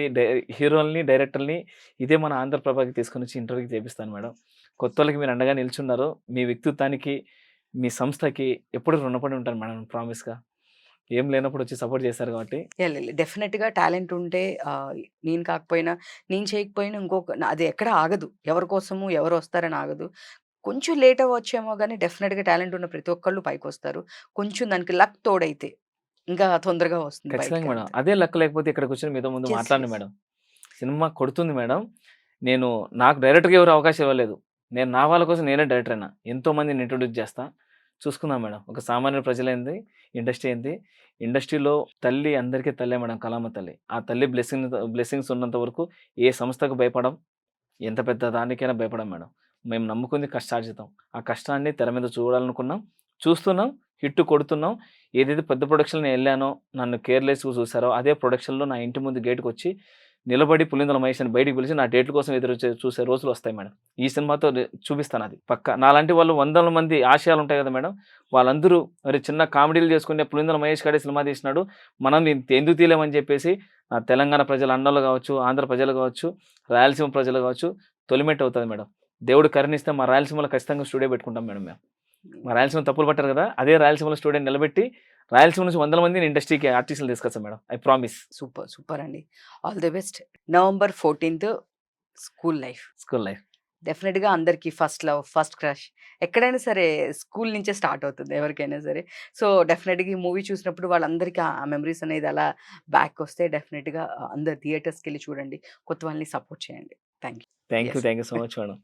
హీరోలని, డైరెక్టర్‌లని ఇదే మన ఆంధ్రప్రభకి తీసుకొనొచ్చి ఇంటర్వ్యూకి చేపిస్తాను మేడం. కొత్తోళ్ళకి మీరు అండగా నిల్చున్నారు. మీ వ్యక్తిత్వానికి, మీ సంస్థకి ఎప్పుడు రుణపడి ఉంటాను మేడం ప్రామిస్‌గా. ఏం లేనప్పుడు వచ్చి సపోర్ట్ చేశారు కాబట్టి.
డెఫినిట్‌గా టాలెంట్ ఉంటే నేను కాకపోయినా, నేను చేయకపోయినా అది ఎక్కడ ఆగదు. ఎవరి కోసము ఎవరొస్తారని ఆగదు. కొంచెం లేట్ అవ్వచ్చేమో గానీ డెఫినిట్‌గా టాలెంట్ ఉన్న ప్రతి ఒక్కళ్ళు పైకొస్తారు. కొంచెం దానికి లక్ తోడైతే ఇంకా తొందరగా వస్తుంది
ఖచ్చితంగా మేడం.
బయటికంతే.
అదే లక్ లేకపోతే ఇక్కడ కూర్చొని మీతో ముందు
యెస్.
మాట్లాడను
యెస్.
మేడం. సినిమా కొడుతుంది మేడం. నాకు డైరెక్టర్‌గా ఎవరు అవకాశం ఇవ్వలేదు. నేను నా వాళ్ళ కోసం నేనే డైరెక్టర్ అయినా. ఎంతోమందిని ఇంట్రొడ్యూస్ చేస్తా. చూసుకుందాం మేడం. ఒక సామాన్య ప్రజలేంది, ఇండస్ట్రీ ఏంది. ఇండస్ట్రీలో తల్లి అందరికీ తల్లే మేడం, కళామ తల్లి. ఆ తల్లి బ్లెస్సింగ్స్ ఉన్నంత వరకు ఏ సంస్థకు భయపడం. ఎంత పెద్ద దానికైనా భయపడం మేడం. మేము నమ్ముకుంది కష్టార్జితం. ఆ కష్టాన్ని తెర మీద చూడాలనుకున్నాం. చూస్తున్నాం. హిట్ కొడుతున్నాం. ఏదైతే పెద్ద ప్రొడక్షన్‌లో ఎళ్ళానో, నన్ను కేర్‌లెస్‌గా చూసారో, అదే ప్రొడక్షన్‌లో నా ఇంటి ముందు గేట్‌కొచ్చి నిలబడి పులిందల మహేష్ అని బయటికి పిలిచి నా డేట్‌ల కోసం చూసే రోజులొస్తాయి మేడం. ఈ సినిమాతో చూపిస్తానది పక్కా. నాలాంటి వాళ్ళు వందల మంది ఆశయాలుంటాయి కదా మేడం! వాళ్ళందరూ మరి చిన్న కామెడీలు చేసుకునే పులిందల మహేష్ గాడే సినిమా తీసినాడు. మనం ఎందుకు తీయలేమని చెప్పేసి తెలంగాణ ప్రజల అన్నలు కావచ్చు, ఆంధ్ర ప్రజలు కావచ్చు, రాయలసీమ ప్రజలు కావచ్చు తొలిమెట్టు అవుతది మేడం. దేవుడు కరుణిస్తే మా రాయలసీమలో ఖచ్చితంగా స్టూడియో పెట్టుకుంటాం మేడం మేము. మా రాయలసీమ తప్పులు పట్టారు కదా, అదే రాయలసీమలో స్టూడియో నిలబెట్టి రాయలసీమ నుంచి 100 మందిని ఇండస్ట్రీకి ఆర్టిస్టులు తీసుకొస్తాం మేడం. I promise.
సూపర్. సూపర్ అండి. All the best. నవంబర్ 14థ్ స్కూల్ లైఫ్.
School life.
డెఫినెట్‌గా అందరికీ ఫస్ట్ లవ్, ఫస్ట్ క్రష్ ఎక్కడైనా సరే స్కూల్ నుంచే స్టార్ట్ అవుతుంది ఎవరికైనా సరే. సో, డెఫినెట్‌గా ఈ మూవీ చూసినప్పుడు వాళ్ళందరికీ ఆ మెమోరీస్ అనేది అలా బ్యాక్‌కొస్తే డెఫినెట్‌గా అందరు థియేటర్స్‌కెళ్ళి చూడండి. కొత్త వాళ్ళని సపోర్ట్ చేయండి. Thank you.
Thank you.
Yes.
Thank you so much madam.